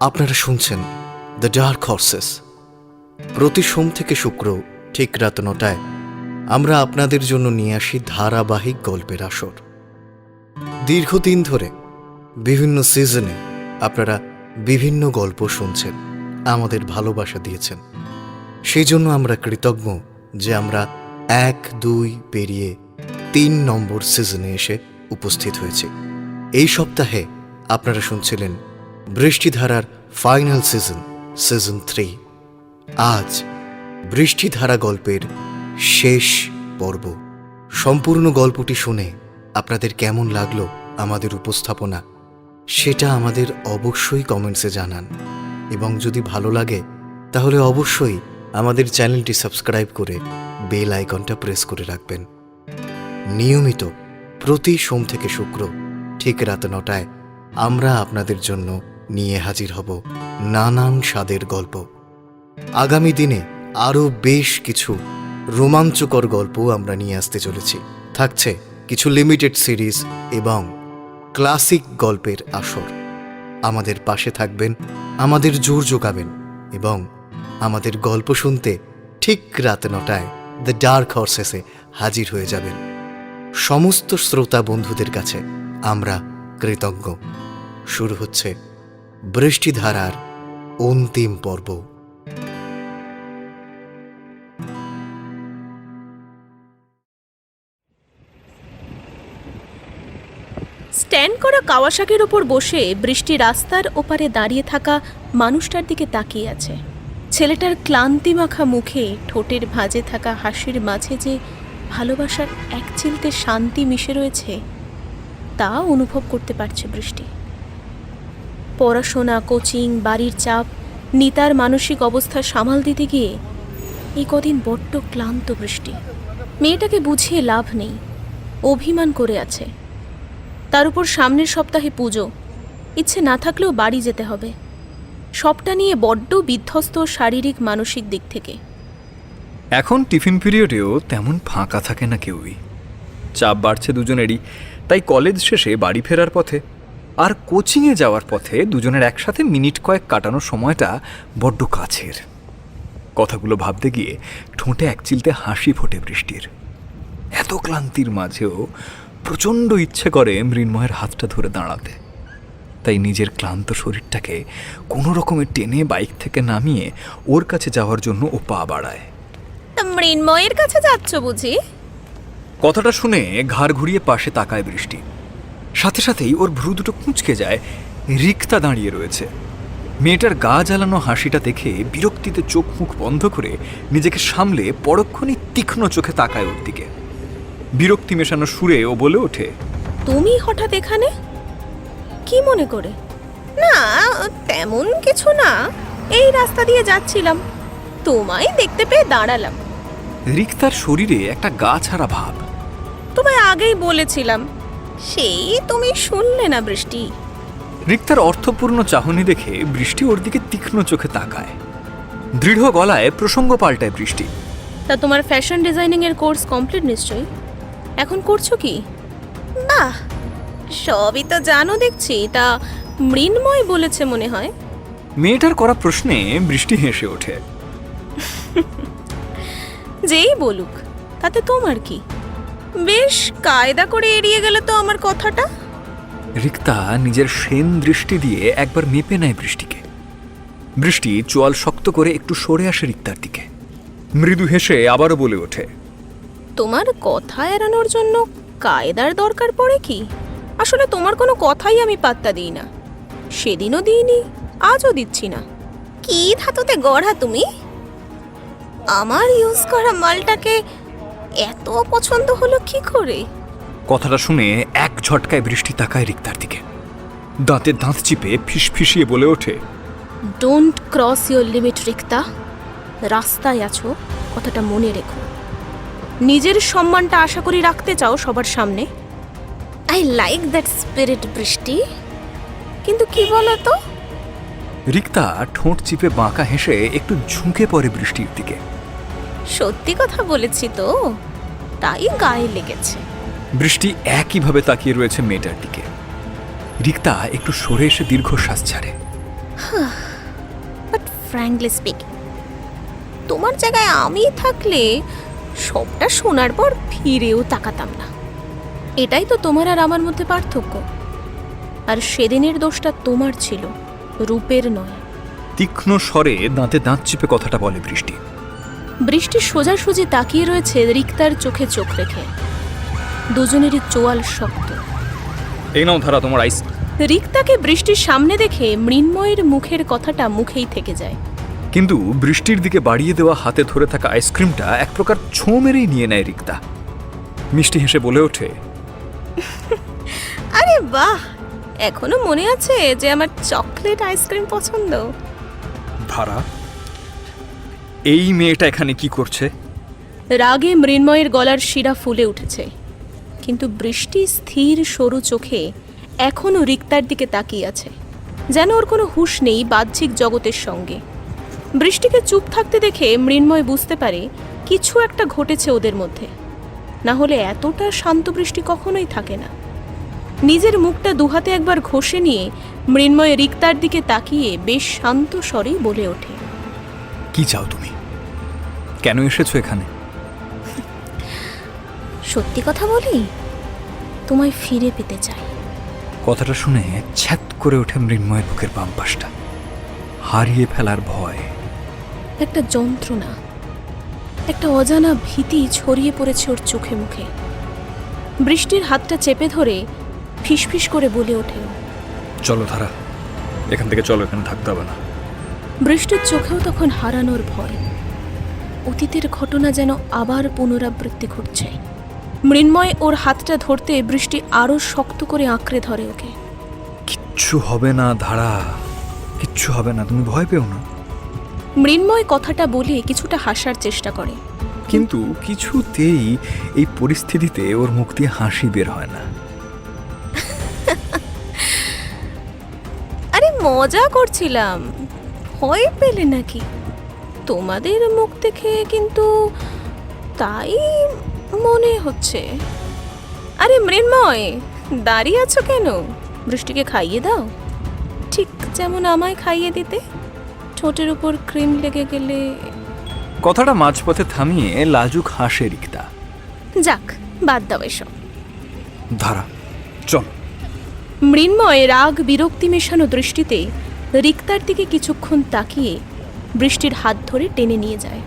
আপনারা শুনছেন the dark horse's. প্রতি সোম থেকে শুক্র ঠিক রাত 9টায় আমরা আপনাদের জন্য নিয়ে আসি ধারাবাহিক গল্পের আসর। দীর্ঘদিন ধরে বিভিন্ন সিজনে আপনারা বিভিন্ন গল্প শুনছেন, আমাদের ভালোবাসা দিয়েছেন। সেই জন্য আমরা কৃতজ্ঞ যে আমরা 1-2 পেরিয়ে 3 নম্বর সিজনে এসে উপস্থিত হয়েছি। এই সপ্তাহে আপনারা শুনছিলেন বৃষ্টিধারার ফাইনাল সিজন 3। আজ বৃষ্টিধারা গল্পের শেষ পর্ব। সম্পূর্ণ গল্পটি শুনে আপনাদের কেমন লাগলো আমাদের উপস্থাপনা, সেটা আমাদের অবশ্যই কমেন্টসে জানান। এবং যদি ভালো লাগে তাহলে অবশ্যই আমাদের চ্যানেলটি সাবস্ক্রাইব করে বেল আইকনটা প্রেস করে রাখবেন। নিয়মিত প্রতি সোম থেকে শুক্র ঠিক রাত 9টায় আমরা আপনাদের জন্য নিয়ে হাজির হব নানান স্বাদের গল্প। আগামী দিনে আরও বেশ কিছু রোমাঞ্চকর গল্প আমরা নিয়ে আসতে চলেছি। থাকছে কিছু লিমিটেড সিরিজ এবং ক্লাসিক গল্পের আসর। আমাদের পাশে থাকবেন, আমাদের জোর জোগাবেন এবং আমাদের গল্প শুনতে ঠিক রাত 9টায় দ্য ডার্ক হর্সেসে হাজির হয়ে যাবেন। সমস্ত শ্রোতা বন্ধুদের কাছে আমরা কৃতজ্ঞ। শুরু হচ্ছে বৃষ্টিধারার অন্তিম পর্ব। স্ট্যান্ড করা কাওয়াসাকির ওপর বসে বৃষ্টি রাস্তার ওপারে দাঁড়িয়ে থাকা মানুষটার দিকে তাকিয়ে আছে। ছেলেটার ক্লান্তি মাখা মুখে ঠোঁটের ভাঁজে থাকা হাসির মাঝে যে ভালোবাসার এক চিলতে শান্তি মিশে রয়েছে তা অনুভব করতে পারছে বৃষ্টি। পড়াশোনা, কোচিং, বাড়ির চাপ, নিতার মানসিক অবস্থা সামাল দিতে গিয়ে এই কদিন বড্ড ক্লান্ত বৃষ্টি। মেয়েটাকে বুঝিয়ে লাভ নেই, অভিমান করে আছে। তার উপর সামনের সপ্তাহে পুজো, ইচ্ছে না থাকলেও বাড়ি যেতে হবে। সবটা নিয়ে বড্ড বিধ্বস্ত শারীরিক মানসিক দিক থেকে। এখন টিফিন পিরিয়ডেও তেমন ফাঁকা থাকে না কেউই। চাপ বাড়ছে দুজনেরই, তাই কলেজ শেষে বাড়ি ফেরার পথে আর কোচিংয়ে যাওয়ার পথে দুজনের একসাথে মিনিট কয়েক কাটানোর সময়টা বড্ড কাছের। কথাগুলো ভাবতে গিয়ে ঠোঁটে একচিলতে হাসি ফোটে বৃষ্টির। এত ক্লান্তির মাঝেও প্রচণ্ড ইচ্ছে করে মৃন্ময়ের হাতটা ধরে দাঁড়াতে। তাই নিজের ক্লান্ত শরীরটাকে কোনো রকমে টেনে বাইক থেকে নামিয়ে ওর কাছে যাওয়ার জন্য ও পা বাড়ায়। মৃন্ময়ের কাছে যাচ্ছ বুঝি? কথাটা শুনে ঘাড় ঘুরিয়ে পাশে তাকায় বৃষ্টি। সাথে সাথেই ওর ভ্রু দুটো কুঁচকে যায়। রিক্তা দাঁড়িয়ে রয়েছে। মেয়েটার গা জ্বালানো হাসিটা দেখে বিরক্তিতে চোখ মুখ বন্ধ করে নিজেকে সামলে পরক্ষণই তীক্ষ্ণ চোখে তাকায় ওর দিকে। বিরক্তি মেশানো সুরে ও বলে ওঠে, তুমি হঠাৎ এখানে? কি মনে করে? না, তেমন কিছু না, এই রাস্তা দিয়ে যাচ্ছিলাম, তোমায় দেখতে পেয়ে দাঁড়ালাম। রিক্তার শরীরে একটা গা ছাড়া ভাব। তোমায় আগেই বলেছিলাম, সেই তুমি শুনলে না বৃষ্টি। রিক্তার অর্থপূর্ণ চাহনি দেখে বৃষ্টি ওর দিকে তীক্ষ্ণ চোখে তাকায়। দৃঢ় গলায় প্রসঙ্গ পাল্টায় বৃষ্টি। তা তোমার ফ্যাশন ডিজাইনিং এর কোর্স কমপ্লিট নিশ্চয়ই? এখন করছো কি? বাহ, সবই তো জানো দেখছি। তা মৃন্ময় বলেছে মনে হয়। মেয়েটার করা প্রশ্নে বৃষ্টি হেসে ওঠে। যেই বলুক, তাতে তোমার কি? বেশ কায়দা করে এড়িয়ে গেলে তো আমার কথাটা। রিক্তা নিজের সেন দৃষ্টি দিয়ে একবার মেপে নেয় বৃষ্টিকে। বৃষ্টি চোয়াল শক্ত করে একটু সরে আসে রিক্তার দিকে। মৃদু হেসে আবারও বলে ওঠে, তোমার কথা এড়ানোর জন্য কায়দার দরকার পড়ে কি? আসলে তোমার কোনো কথাই আমি পাত্তা দিই না। সেদিনও দিইনি, আজও দিচ্ছি না। কি ধাতুতে গড়া তুমি? আমার ইউজ করা মালটাকে এত পছন্দ হলো কি করে? কথাটা শুনে এক ঝটকায় বৃষ্টি তাকায় রিক্তার দিকে। দাঁতে দাঁত চিপে ফিসফিসিয়ে বলে ওঠে, don't cross your limit Rikta. রাস্তায় আছো, কথাটা মনে রেখো। নিজের সম্মানটা আশা করি রাখতে চাও সবার সামনে। আই লাইক দ্যাট স্পিরিট বৃষ্টি। কিন্তু কি বলো তো? রিক্তা ঠোঁট চিপে বাঁকা হেসে একটু ঝুঁকে পড়ে বৃষ্টির দিকে। সত্যি কথা বলেছি তো, তাই গায়ে লেগেছে। বৃষ্টি একইভাবে তাকিয়ে রয়েছে মেয়েটার দিকে। রিক্তা একটু সরে এসে দীর্ঘশ্বাস ছাড়ে। বাট ফ্র্যাঙ্কলি স্পিকিং, তোমার জায়গায় আমি থাকলে সবটা শোনার পর ফিরেও তাকাতাম না। এটাই তো তোমার আর আমার মধ্যে পার্থক্য। আর সেদিনের দোষটা তোমার ছিল, রূপের নয়। তীক্ষ্ণ স্বরে দাঁতে দাঁত চিপে কথাটা বলে বৃষ্টি। বৃষ্টি সোজাসুজি তাকিয়ে রয়েছে রিক্তার চোখে চোখ রেখে। দুজনেরই চোয়াল শক্ত। এই নাও ধারা তোমার আইস। রিক্তাকে বৃষ্টির সামনে দেখে মৃন্ময়ের মুখের কথাটা মুখেই থেকে যায়। কিন্তু বৃষ্টির দিকে বাড়িয়ে দেওয়া হাতে ধরে থাকা আইসক্রিমটা এক প্রকার ছোঁ মেরেই নিয়ে নেয় রিক্তা। মিষ্টি হেসে বলে ওঠে, আরে বাহ, এখনো মনে আছে যে আমার চকলেট আইসক্রিম পছন্দ। ধারা, এই মেয়েটা এখানে কি করছে? রাগে মৃন্ময়ের গলার শিরা ফুলে উঠেছে, কিন্তু বৃষ্টি স্থির সরু চোখে এখনো রিক্তার দিকে তাকিয়ে আছে, যেন ওর কোনো হুঁশ নেই বাহ্যিক জগতের সঙ্গে। বৃষ্টিকে চুপ থাকতে দেখে মৃন্ময় বুঝতে পারে কিছু একটা ঘটেছে ওদের মধ্যে, না হলে এতটা শান্ত বৃষ্টি কখনোই থাকে না। নিজের মুখটা দুহাতে একবার ঘষে নিয়ে মৃন্ময় রিক্তার দিকে তাকিয়ে বেশ শান্ত স্বরেই বলে ওঠে, কি চাও তুমি? কেন এসেছো এখানে? সত্যি কথা বলি, তোমায় ফিরে পেতে চাই। কথাটা শুনে ছ্যাত করে ওঠে মৃন্ময়ের বুকের বাম পাশটা। হারিয়ে ফেলার ভয়, একটা যন্ত্রণা, একটা অজানা ভীতি ছড়িয়ে পড়েছে ওর চোখে মুখে। বৃষ্টির হাতটা চেপে ধরে ফিসফিস করে বলে ওঠে, চলো ধারা, এখান থেকে চলো, এখানে থাকতে হবে না। বৃষ্টির চোখেও তখন হারানোর ভয়। অতীতের ঘটনা যেন আবার পুনরাবৃত্তি ঘটছে। মৃন্ময় ওর হাতটা ধরতে বৃষ্টি আরো শক্ত করে আঁকড়ে ধরে ওকে। কিচ্ছু হবে না ধারা, কিচ্ছু হবে না, তুমি ভয় পেও না। মৃন্ময় কথাটা বলে কিছুটা হাসার চেষ্টা করে, কিন্তু কিছুতেই এই পরিস্থিতিতে ওর মুখ দিয়ে হাসি বের হয় না। আরে মজা করছিলাম, ভয় পেলে নাকি? তোমাদের মুখ দেখে কিন্তু তাই মনে হচ্ছে। আরে মৃন্ময়, দাঁড়িয়ে আছো কেন? বৃষ্টিকে খাইয়ে দাও, ঠিক যেমন আমায় খাইয়ে দিতে। ঠোঁটের উপর ক্রিম লেগে গেলে। কথাটা মাঝপথে থামিয়ে লাজুক হাসে রিক্তা। যাক, বাদ দাও এসব। ধারা, চল। মৃন্ময় রাগ বিরক্তি মেশানো দৃষ্টিতে রিক্তার দিকে কিছুক্ষণ তাকিয়ে বৃষ্টির হাত ধরে টেনে নিয়ে যায়।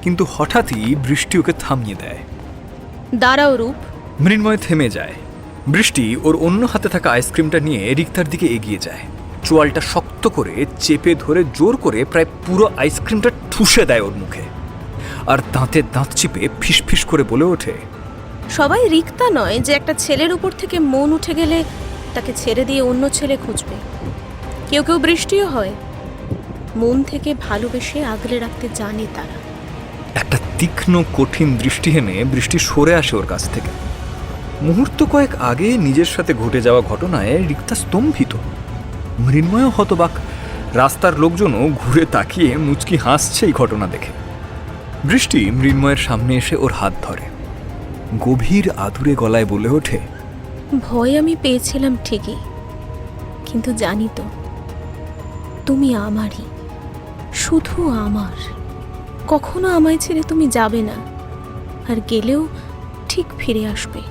কিন্তু হঠাৎই বৃষ্টি ওকে থামিয়ে দেয়। দাঁড়াও রূপ। মৃন্ময় থেমে যায়। বৃষ্টি ওর অন্য হাতে থাকা আইসক্রিমটা নিয়ে রিক্তার দিকে এগিয়ে যায়। চোয়ালটা শক্ত করে চেপে ধরে জোর করে প্রায় পুরো আইসক্রিমটা ঠুসে দেয় ওর মুখে। আর দাঁতে দাঁত চিপে ফিসফিস করে বলে ওঠে, সবাই রিক্তা নয় যে একটা ছেলের উপর থেকে মন উঠে গেলে তাকে ছেড়ে দিয়ে অন্য ছেলে খুঁজবে। কেউ কেউ বৃষ্টিও হয়, মন থেকে ভালোবেসে আগলে রাখতে জানে তারা। একটা তীক্ষ্ণ কঠিন দৃষ্টি এনে বৃষ্টি সরে আসে ওর কাছ থেকে। মুহূর্ত কয়েক আগে নিজের সাথে ঘটে যাওয়া ঘটনায় রিক্তা স্তম্ভিত। মৃন্ময় হতবাক। রাস্তার লোকজনও ঘুরে তাকিয়ে মুচকি হাসছে এই ঘটনা দেখে। বৃষ্টি মৃন্ময়ের সামনে এসে ওর হাত ধরে, গভীর আদুরে গলায় বলে ওঠে, ভয় আমি পেয়েছিলাম ঠিকই, কিন্তু জানি তো তুমি আমারই, শুধু আমার। কখনো আমায় ছেড়ে তুমি যাবে না, আর গেলেও ঠিক ফিরে আসবে।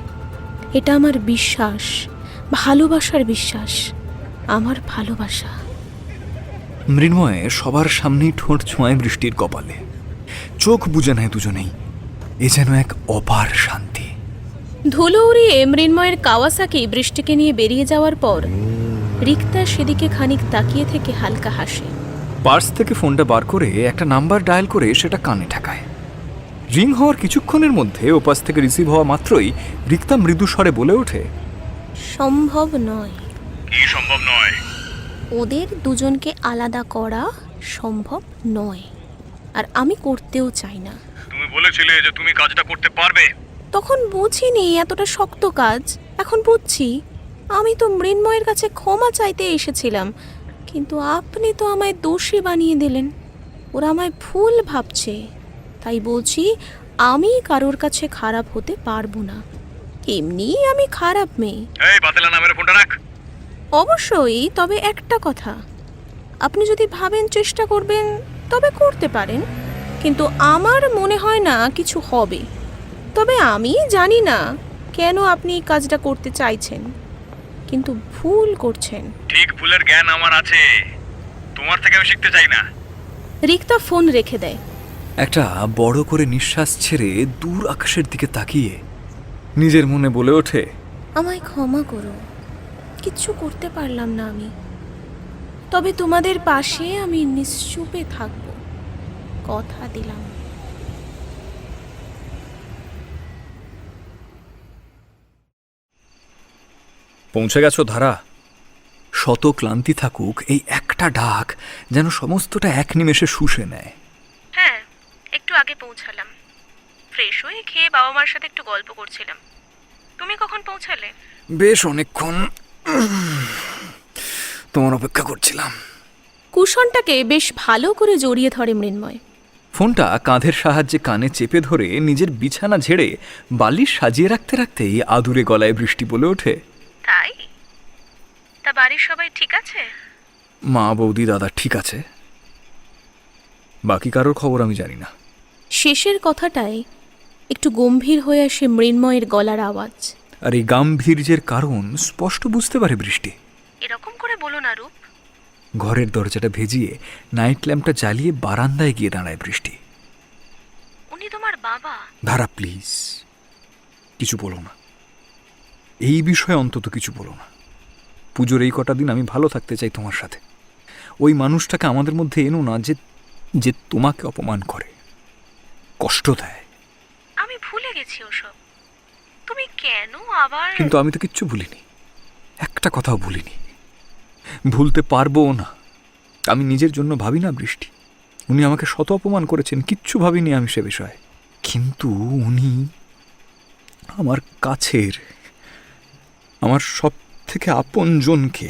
এটা আমার বিশ্বাস, ভালোবাসার বিশ্বাস, আমার ভালোবাসা। মৃন্ময়ে সবার সামনেই ঠোঁট ছোঁয়ায় বৃষ্টির কপালে। চোখ বুজে নেয় দুজনেই। এ যেন এক অপার শান্তি। ধুলো উড়িয়ে মৃন্ময়ের কাওয়াসাকি বৃষ্টিকে নিয়ে বেরিয়ে যাওয়ার পর রিক্তা সেদিকে খানিক তাকিয়ে থেকে হালকা হাসে। পার্স থেকে ফোনটা বার করে একটা নাম্বার ডায়াল করে সেটা কানে ঠেকায়। রিং হওয়ার কিছুক্ষণের মধ্যে ওপাশ থেকে রিসিভ হওয়া মাত্রই রিক্তা মৃদু স্বরে বলে ওঠে, সম্ভব নয়। কি সম্ভব নয়? ওদের দুজনকে আলাদা করা সম্ভব নয়, আর আমি করতেও চাই না। তুমি বলেছিলে যে তুমি কাজটা করতে পারবে। তখন বুঝিনি এতটা শক্ত কাজ, এখন বুঝছি। আমি তো মৃন্ময়ের কাছে ক্ষমা চাইতে এসেছিলাম, কিন্তু আপনি তো আমায় দোষী বানিয়ে দিলেন। ওরা আমায় ভুল ভাবছে, তাই বলছি আমি কারোর কাছে খারাপ হতে পারবো না। এমনিই আমি খারাপ মেয়ে। এই বাতেলা নামের ফোনটা রাখ। অবশ্যই, তবে একটা কথা, আপনি যদি ভাবেন চেষ্টা করবেন তবে করতে পারেন, কিন্তু আমার মনে হয় না কিছু হবে। তবে আমি জানি না কেন আপনি এই কাজটা করতে চাইছেন, কিন্তু ভুল করছেন। ঠিক ভুলের জ্ঞান আমার আছে, তোমার থেকে আমি শিখতে চাই না। রিক্তা ফোন রেখে দেয়। একটা বড় করে নিঃশ্বাস ছেড়ে দূর আকাশের দিকে তাকিয়ে নিজের মনে বলে ওঠে, আমায় ক্ষমা করো, কিচ্ছু করতে পারলাম না আমি। তবে তোমাদের পাশে আমি নিশ্চুপে থাকব, কথা দিলাম। পৌঁছে গেছো ধারা? শত ক্লান্তি থাকুক, এই একটা ডাক যেন সমস্তটা এক নিমেষে শুষে নেয়। হ্যাঁ, একটু আগে পৌঁছালাম। ফ্রেশ হয়ে খেয়ে বাবা মার সাথে একটু গল্প করছিলাম। তুমি কখন পৌঁছালে? বেশ অনেকক্ষণ তোমার অপেক্ষা করছিলাম। কুশনটাকে বেশ ভালো করে জড়িয়ে ধরে মৃন্ময়। ফোনটা কাঁধের সাহায্যে কানে চেপে ধরে নিজের বিছানা ঝেড়ে বালিশ সাজিয়ে রাখতে রাখতেই আদুরে গলায় বৃষ্টি বলে ওঠে, তাই? তা বাড়ির সবাই ঠিক আছে? মা, বৌদি, দাদা ঠিক আছে, বাকি কারোর খবর আমি জানি না। শেষের কথাটায় একটু গম্ভীর হয়ে আসে মৃন্ময়ের গলার আওয়াজ। আর এই গাম্ভীর্যের কারণ স্পষ্ট বুঝতে পারে বৃষ্টি। এরকম করে বলো না রূপ। ঘরের দরজাটা ভেজিয়ে নাইট ল্যাম্পটা জ্বালিয়ে বারান্দায় গিয়ে দাঁড়ায় বৃষ্টি। উনি তোমার বাবা? ধারা, প্লিজ কিছু বলো না, এই বিষয়ে অন্তত কিছু বলো না। পুজোর এই কটা দিন আমি ভালো থাকতে চাই তোমার সাথে। ওই মানুষটাকে আমাদের মধ্যে এনো না যে যে তোমাকে অপমান করে, কষ্ট দেয়। আমি ভুলে গেছি ওসব। তুমি কেন আবার? কিন্তু আমি তো কিচ্ছু ভুলিনি, একটা কথাও ভুলিনি, ভুলতে পারবও না। আমি নিজের জন্য ভাবি না বৃষ্টি। উনি আমাকে শত অপমান করেছেন, কিচ্ছু ভাবিনি আমি সে বিষয়ে। কিন্তু উনি আমার কাছের, আমার সব থেকে আপনজনকে।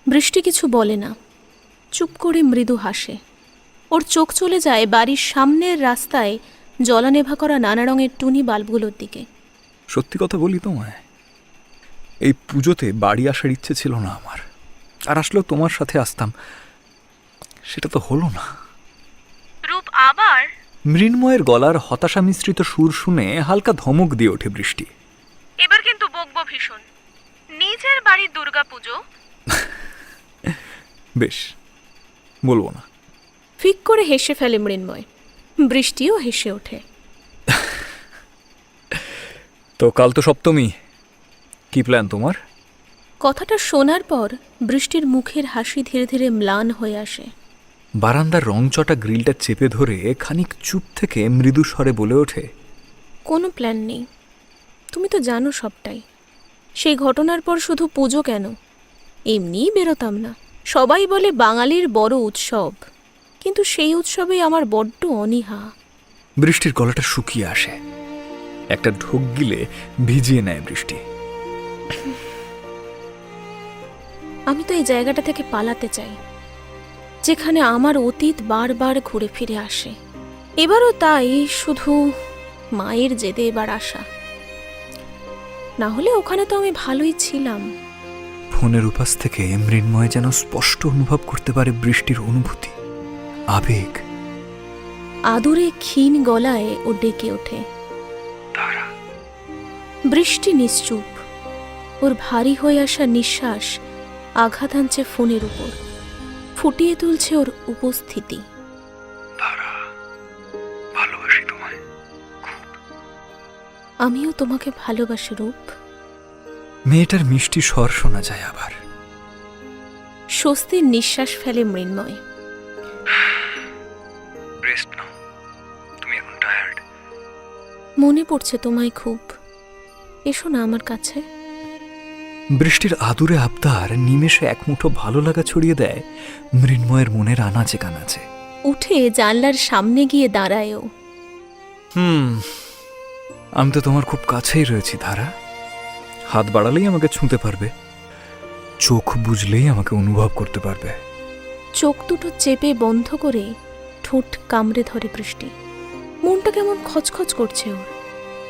বৃষ্টি কিছু বলে না, চুপ করে মৃদু হাসে। ওর চোখ চলে যায় বাড়ির সামনের রাস্তায় জলানেভা করা নানা রঙের টুনি বাল্বগুলোর দিকে। সত্যি কথা বলি তোমায়, এই পুজোতে বাড়ি আসার ইচ্ছে ছিল না আমার। আর আসলেও তোমার সাথে আসতাম, সেটা তো হলো না। রূপ আবার? মৃন্ময়ের গলার হতাশা মিশ্রিত সুর শুনে হালকা ধমক দিয়ে ওঠে বৃষ্টি। এবার কিন্তু বকবো ভীষণ। নিজের বাড়ির দুর্গাপুজো। বেশ, বলবো না। ফিক করে হেসে ফেলে মৃন্ময়। বৃষ্টিও হেসে ওঠে। তো কাল তো সপ্তমী, কি প্ল্যান তোমার? কথাটা শোনার পর বৃষ্টির মুখের হাসি ধীরে ধীরে ম্লান হয়ে আসে। বারান্দার রংচটা গ্রিলটা চেপে ধরে খানিক চুপ থেকে মৃদু স্বরে বলে ওঠে, কোনো প্ল্যান নেই। তুমি তো জানো সবটাই। সেই ঘটনার পর শুধু পুজো কেন, এমনিই বেরোতাম না। সবাই বলে বাঙালির বড় উৎসব, কিন্তু সেই উৎসবে আমার বড্ড অনীহা। বৃষ্টির গলাটা শুকিয়ে আসে, একটা ঢোক গিলে ভিজিয়ে নেয় বৃষ্টি। আমি তো এই জায়গাটা থেকে পালাতে চাই, যেখানে আমার অতীত বারবার ঘুরে ফিরে আসে। এবারও তাই, শুধু মায়ের জেদে এবার আসা। না হলে ওখানে তো আমি ভালোই ছিলাম। ফোনের উপাস থেকে মৃন্ময় যেন স্পষ্ট অনুভব করতে পারে বৃষ্টির অনুভূতি, আবেগ। আদুরে ক্ষীণ গলায় ও ডেকে ওঠে, বৃষ্টি নিশ্চুপ। ওর ভারী হয়ে আসা নিঃশ্বাস আঘাত আনছে ফোনের উপর, ফুটিয়ে তুলছে ওর উপস্থিতি। ভালোবাসি তোমায়। আমিও তোমাকে ভালোবাসি রূপ। মেয়েটার মিষ্টি স্বর শোনা যায় আবার। স্বস্তির নিঃশ্বাস ফেলে মৃন্ময়। রেস্ট নাও, তুমি এখন টায়ার্ড। মনে পড়ছে তোমায় খুব, এসো না আমার কাছে। বৃষ্টির আদুরে আবদার নিমেষে এক মুঠো ভালো লাগা ছড়িয়ে দেয় মৃন্ময়ের মনের আনাচে কানাচে। উঠে জানলার সামনে গিয়ে দাঁড়ায় ও। আমি তো তোমার খুব কাছেই রয়েছি ধারা। হাত বাড়ালেই আমাকে ছুঁতে পারবে, চোখ বুঝলেই আমাকে অনুভব করতে পারবে। চোখ দুটো চেপে বন্ধ করে ঠোঁট কামড়ে ধরে বৃষ্টি। মনটা কেমন খচখচ করছে ওর।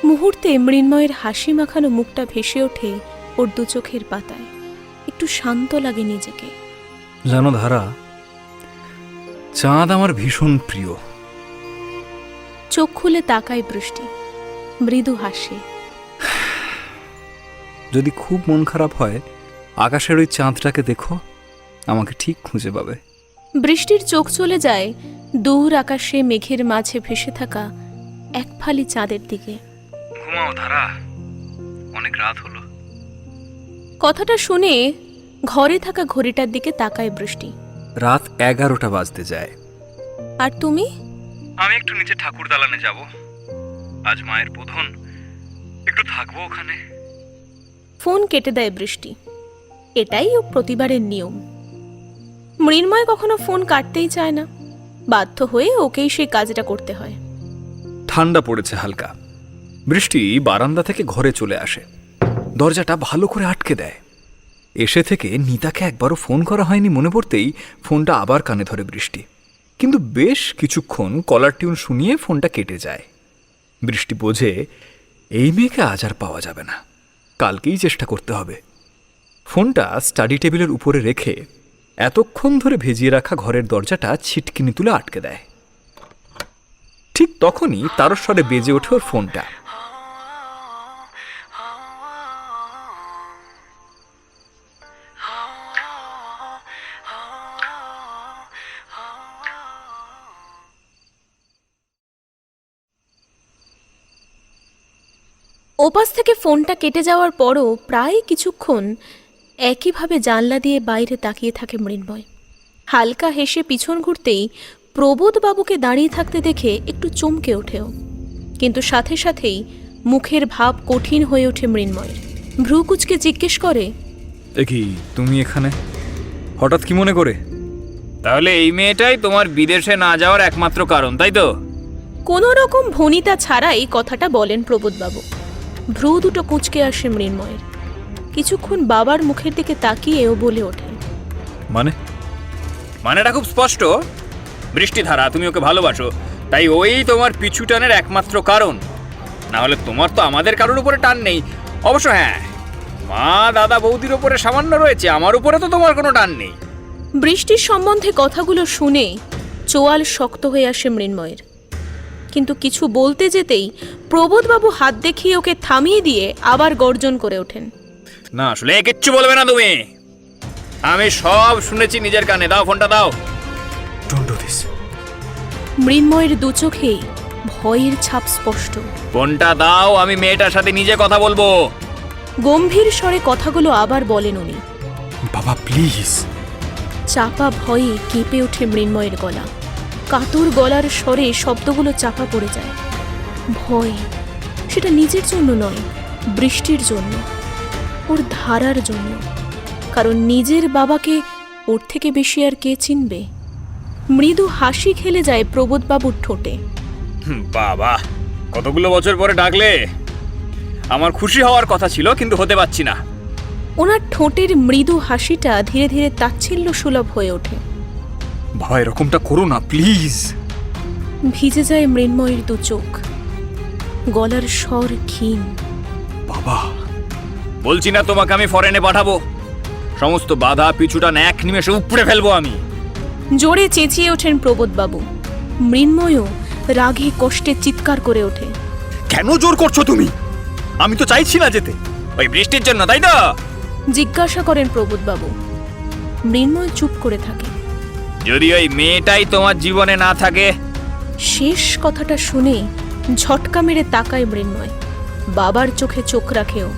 মুহূর্তে মৃন্ময়ের হাসি মাখানো মুখটা ভেসে ওঠে ওর দু চোখের পাতায়। একটু শান্ত লাগে নিজেকে। জানো ধারা, চাঁদ আমার ভীষণ প্রিয়। চোখ খুলে তাকায় বৃষ্টি, মৃদু হাসে। যদি খুব মন খারাপ হয়, আকাশের ওই চাঁদটাকে দেখো, আমাকে ঠিক খুঁজে পাবে। বৃষ্টির চোখ চলে যায় দূর আকাশে মেঘের মাঝে ভেসে থাকা এক ফালি চাঁদের দিকে। ঘুমাও ধারা, অনেক রাত হলো। কথাটা শুনে ঘরে থাকা ঘড়িটার দিকে তাকায় বৃষ্টি। রাত 11টা বাজতে যায়। আর তুমি? আমি একটু নিচে ঠাকুর দালানে যাব, আজ মায়ের বোধন, একটু থাকবো ওখানে। ফোন কেটে দেয় বৃষ্টি। এটাই ও প্রতিবারের নিয়ম। মৃন্ময় কখনো ফোন কাটতেই চায় না, বাধ্য হয়ে ওকেই সেই কাজটা করতে হয়। ঠান্ডা পড়েছে হালকা। বৃষ্টি বারান্দা থেকে ঘরে চলে আসে, দরজাটা ভালো করে আটকে দেয়। এসে থেকে নিতাকে একবারও ফোন করা হয়নি মনে পড়তেই ফোনটা আবার কানে ধরে বৃষ্টি। কিন্তু বেশ কিছুক্ষণ কলার টিউন শুনিয়ে ফোনটা কেটে যায়। বৃষ্টি বোঝে এই মেয়েকে আজ আর পাওয়া যাবে না, কালকেই চেষ্টা করতে হবে। ফোনটা স্টাডি টেবিলের উপরে রেখে এতক্ষণ ধরে ভেজিয়ে রাখা ঘরের দরজাটা ছিটকিনি তুলে আটকে দেয়। ঠিক তখনই তারস্বরে বেজে ওঠে ওর ফোনটা। ওপাশ থেকে ফোনটা কেটে যাওয়ার পরও প্রায় কিছুক্ষণ একইভাবে জানলা দিয়ে বাইরে তাকিয়ে থাকে মৃন্ময়। হালকা হেসে পিছন ঘুরতেই প্রবোধবাবুকে দাঁড়িয়ে থাকতে দেখে একটু চমকে ওঠেও, কিন্তু সাথে সাথেই মুখের ভাব কঠিন হয়ে ওঠে মৃন্ময়ের। ভ্রু কুচকে জিজ্ঞেস করে, কি তুমি এখানে হঠাৎ কি মনে করে? তাহলে এই মেয়েটাই তোমার বিদেশে না যাওয়ার একমাত্র কারণ, তাই তো? কোনো রকম ভনিতা ছাড়াই কথাটা বলেন প্রবোধবাবু। ভ্রু দুটো কুঁচকে আসে মৃন্ময়ের। কিছুক্ষণ বাবার মুখের দিকে তাকিয়েও বলে ওঠে, মানেটা খুব স্পষ্ট। বৃষ্টিধারা, তুমি ওকে ভালোবাসো, তাই ওই তোমার পিছু টানের একমাত্র কারণ। না হলে তোমার তো আমাদের কারোর উপরে টান নেই। অবশ্য হ্যাঁ, মা দাদা বৌদির উপরে সামান্য রয়েছে, আমার উপরে তো তোমার কোনো টান নেই। বৃষ্টির সম্বন্ধে কথাগুলো শুনে চোয়াল শক্ত হয়ে আসে মৃন্ময়ের। কিন্তু কিছু বলতে যেতেই প্রবোধবাবু হাত দেখিয়ে ওকে থামিয়ে দিয়ে আবার গর্জন করে ওঠেন, না আসলে কিচ্ছু বলবে না তুমি, আমি সব শুনেছি নিজের কানে। দাও ফোনটা, দাও। Don't do this. মৃন্ময়ের দু চোখেই ভয়ের ছাপ স্পষ্ট। ফোনটা দাও, আমি মেয়েটার সাথে নিজে কথা বলবো। গম্ভীর স্বরে কথাগুলো আবার বলেন উনি। বাবা প্লিজ। চাপা ভয়ে কেঁপে ওঠে মৃন্ময়ের গলা। কাতর গলার স্বরে শব্দগুলো চাপা পড়ে যায়। ভয়, সেটা নিজের জন্য নয়, বৃষ্টির জন্য, ওর ধারার জন্য। কারণ নিজের বাবাকে ওর থেকে বেশি আর কে চিনবে? মৃদু হাসি খেলে যায় প্রবোধবাবুর ঠোঁটে। বাবা, কতগুলো বছর পরে ডাকলে। আমার খুশি হওয়ার কথা ছিল, কিন্তু হতে পারছি না। ওনার ঠোঁটের মৃদু হাসিটা ধীরে ধীরে তাচ্ছিল্য সুলভ হয়ে ওঠে। ভয় এরকমটা করো না প্লিজ। ভিজে যায় মৃন্ময়ের দু চোখ, গলার স্বর ক্ষীণ। বাবা, বলছি না তোমাকে আমি ফরেনে পাঠাবো? সমস্ত বাধা পিছুটান এক নিমেষে উপড়ে ফেলবো আমি। জোরে চেঁচিয়ে ওঠেন প্রবোধবাবু। মৃন্ময়ও রাগে কষ্টে চিৎকার করে ওঠে, কেন জোর করছো তুমি? আমি তো চাইছি না যেতে, ওই বৃষ্টির জন্য, তাই তো? জিজ্ঞাসা করেন প্রবোধবাবু। মৃন্ময় চুপ করে থাকে। যদি ওই মেয়েটাই তোমার জীবনে না থাকে? শেষ কথাটা শুনে ঝটকা মেরে তাকায় মৃন্ময়। বাবার চোখে চোখ রাখেও,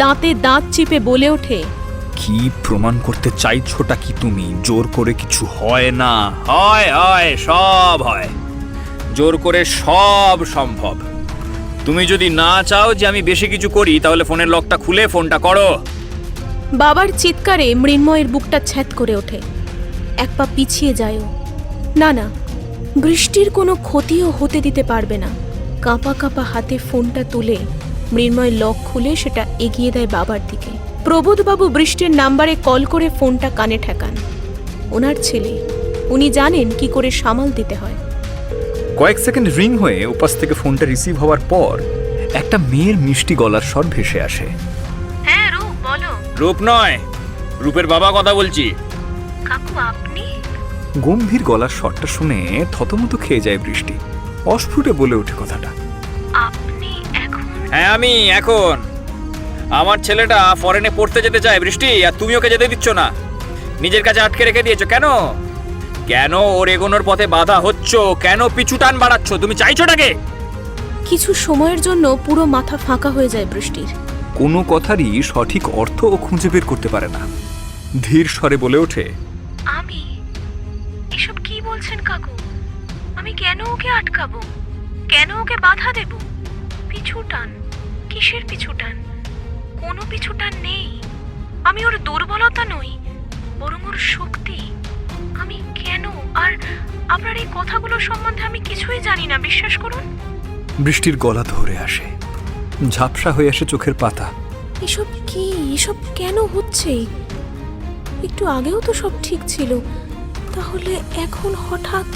দাঁতে দাঁত চিপে বলে ওঠে, কি প্রমাণ করতে চাইছোটা কি তুমি? জোর করে কিছু হয় না। হয় হয়, সব হয়। জোর করে সব সম্ভব। তুমি যদি না চাও যে আমি বেশি কিছু করি, তাহলে ফোনের লকটা খুলে ফোনটা করো। বাবার চিৎকারে মৃন্ময়ের বুকটা ছ্যাঁত করে ওঠে। এক পা পিছিয়ে যায়ও। না না, বৃষ্টির কোনো ক্ষতিও হতে দিতে পারবে না। কাঁপা কাঁপা হাতে ফোনটা তুলে মৃন্ময় লক খুলে সেটা এগিয়ে দেয় বাবার দিকে। প্রবোধবাবু বৃষ্টির নাম্বারে কল করে ফোনটা কানে ঠেকান। ওনার ছেলে, উনি জানেন কি করে সামাল দিতে হয়। কয়েক সেকেন্ড রিং হয়ে উপাস থেকে ফোনটা রিসিভ হওয়ার পর একটা মেয়ের মিষ্টি গলার স্বর ভেসে আসে। হ্যাঁ রূপ, বলো। রূপ নয়, রূপের বাবা কথা বলছি। কাকু আপনি? গম্ভীর গলার স্বরটা শুনে থতমত খেয়ে যায় বৃষ্টি। অস্ফুটে বলে ওঠে কথাটা। আপনি এখন? হ্যাঁ আমি এখন। আমার ছেলেটা ফরেনে পড়তে যেতে চায় বৃষ্টি, আর তুমি ওকে যেতে দিচ্ছ না, নিজের কাছে আটকে রেখে দিয়েছো। কেন কেন ওর এগোনোর পথে বাধা হচ্ছ? কেন পিছু টান বাড়াচ্ছ? তুমি চাইছোটাকে? কিছু সময়ের জন্য পুরো মাথা ফাঁকা হয়ে যায় বৃষ্টির। কোনো কথারই সঠিক অর্থ ও খুঁজে বের করতে পারে না। ধীর স্বরে বলে ওঠে, আমি? এসব কি বলছেন কাকু? আমি কেন ওকে আটকাবো? কেন ওকে বাধা দেব? পিছু টান? কিসের পিছু টান? কোনো পিছু টান নেই। আমি ওর দুর্বলতা নই, বরং ওর শক্তি। আমি কেন? আর আপনার এই কথাগুলো সম্বন্ধে আমি কিছুই জানি না, বিশ্বাস করুন। বৃষ্টির গলা ধরে আসে, ঝাপসা হয়ে আসে চোখের পাতা। এসব কি? এসব কেন হচ্ছে? একটু আগেও তো সব ঠিক ছিল, তাহলে এখন হঠাৎ?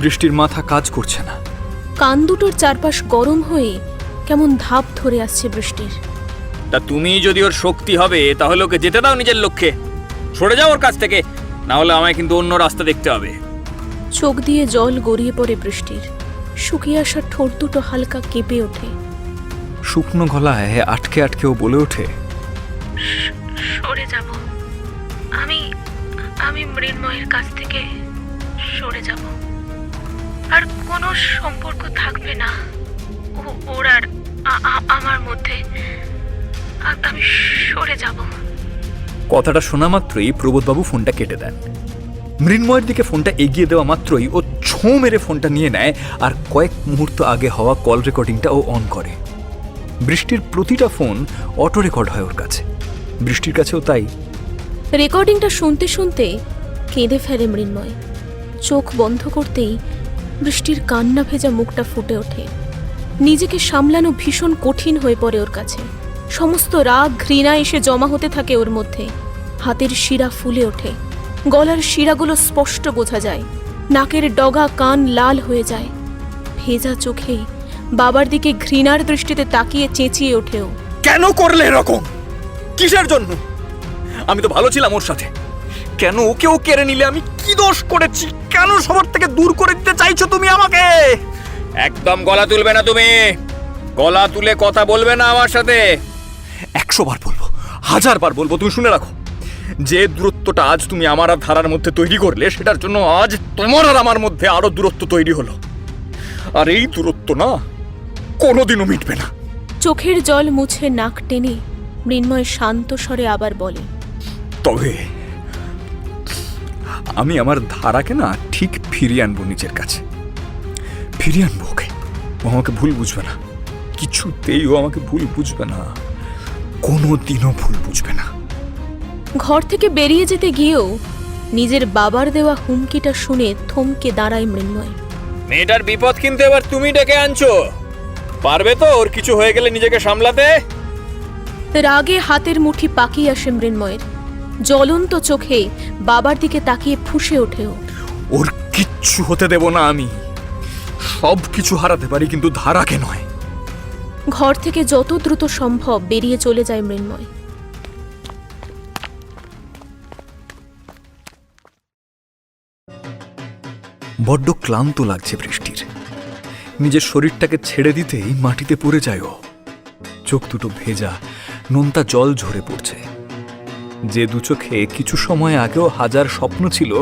বৃষ্টির মাথা কাজ করছে না। কান দুটোর চারপাশ গরম হয়ে কেমন ধাপ ধরে আসছে বৃষ্টির। তা তুমি যদি ওর শক্তি হবে, তাহলে ওকে যেতে দাও নিজের লক্ষ্যে। সরে যাও ওর কাছ থেকে, না হলে আমায় কিন্তু অন্য রাস্তা দেখতে হবে। চোখ দিয়ে জল গড়িয়ে পড়ে বৃষ্টির। শুকিয়ে আসা ঠোঁট দুটো হালকা কেঁপে ওঠে। শুকনো গলায় আটকে আটকেও বলে ওঠে, সরে যাব। আমি মৃন্ময়ের কাছ থেকে সরে যাব। আর কোনো সম্পর্ক থাকবে না ওর আর আমার মধ্যে। আমি সরে যাব। কথাটা শোনা মাত্রই প্রবোধবাবু ফোনটা কেটে দেন। মৃন্ময়ের দিকে ফোনটা এগিয়ে দেওয়া মাত্রই ও ছোঁ মেরে ফোনটা নিয়ে নেয়, আর কয়েক মুহূর্ত আগে হওয়া কল রেকর্ডিংটা ও অন করে। বৃষ্টির প্রতিটা ফোন অটো রেকর্ড হয় ওর কাছে, বৃষ্টির কাছেও তাই। রেকর্ডিংটা শুনতে শুনতে কেঁদে ফেলে মৃন্ময়। চোখ বন্ধ করতেই বৃষ্টির কান্না ভেজা মুখটা ফুটে ওঠে। নিজেকে সামলানো ভীষণ কঠিন হয়ে পড়ে ওর কাছে। সমস্ত রাগ ঘৃণা এসে জমা হতে থাকে ওর মধ্যে। হাতের শিরা ফুলে ওঠে, গলার শিরাগুলো স্পষ্ট বোঝা যায়। নাকের ডগা কান লাল হয়ে যায়। ভেজা চোখে বাবার দিকে ঘৃণার দৃষ্টিতে তাকিয়ে চেঁচিয়ে ওঠেও, কেন করলে এরকম? কিসের জন্য? আমি তো ভালো ছিলাম ওর সাথে, কেন ওকেও কেড়ে নিলে? আমি কি দোষ করেছি? কেন সবার থেকে দূর করে দিতে চাইছো তুমি আমাকে? একদম গলা তুলবে না তুমি, গলা তুলে কথা বলবে না আমার সাথে। 100 বার বলবো, 1000 বার বলবো, তুমি শুনে রাখো। যে দূরত্বটা আজ তুমি আমার আর ধারার মধ্যে তৈরি করলে, সেটার জন্য আজ তোমার আর আমার মধ্যে আরো দূরত্ব তৈরি হলো। আর এই দূরত্ব না কোনোদিনও মিটবে না। চোখের জল মুছে নাক টেনে মৃন্ময় শান্ত স্বরে আবার বলে, তবে আমি আমার ধারাকে না ঠিক ফিরিয়ে আনবো নিজের কাছে, ফিরিয়ে আনবো ওকে। ও আমাকে ভুল বুঝবে না, কিছুতেই ও আমাকে ভুল বুঝবে না, কোনোদিনও ভুল বুঝবে না। ঘর থেকে বেরিয়ে যেতে গিয়েও নিজের বাবার দেওয়া হুমকিটা শুনে থমকে দাঁড়ায় মৃন্ময়। মেয়েটার বিপদ কিন্তু এবার তুমি ডেকে আনছো। পারবে তো ওর কিছু হয়ে গেলে নিজেকে সামলাতে? রাগে হাতের মুঠি পাকিয়ে আসে মৃন্ময়ের। জ্বলন্ত চোখে বাবার দিকে তাকিয়ে ফুঁসে ওঠেও, ওর কিচ্ছু হতে দেব না আমি। সব কিছু হারাতে পারি, কিন্তু ধারাকে নয়। ঘর থেকে যত দ্রুত সম্ভব বেরিয়ে চলে যায় মৃন্ময়। বড্ড ক্লান্ত লাগছে বৃষ্টির। নিজের শরীরটাকে ছেড়ে দিতেই মাটিতে পড়ে যায় ও। চোখ দুটো ভেজা, নোনতা জল ঝরে পড়ছে। যে দু চোখে কিছু সময় আগেও হাজার স্বপ্ন ছিল,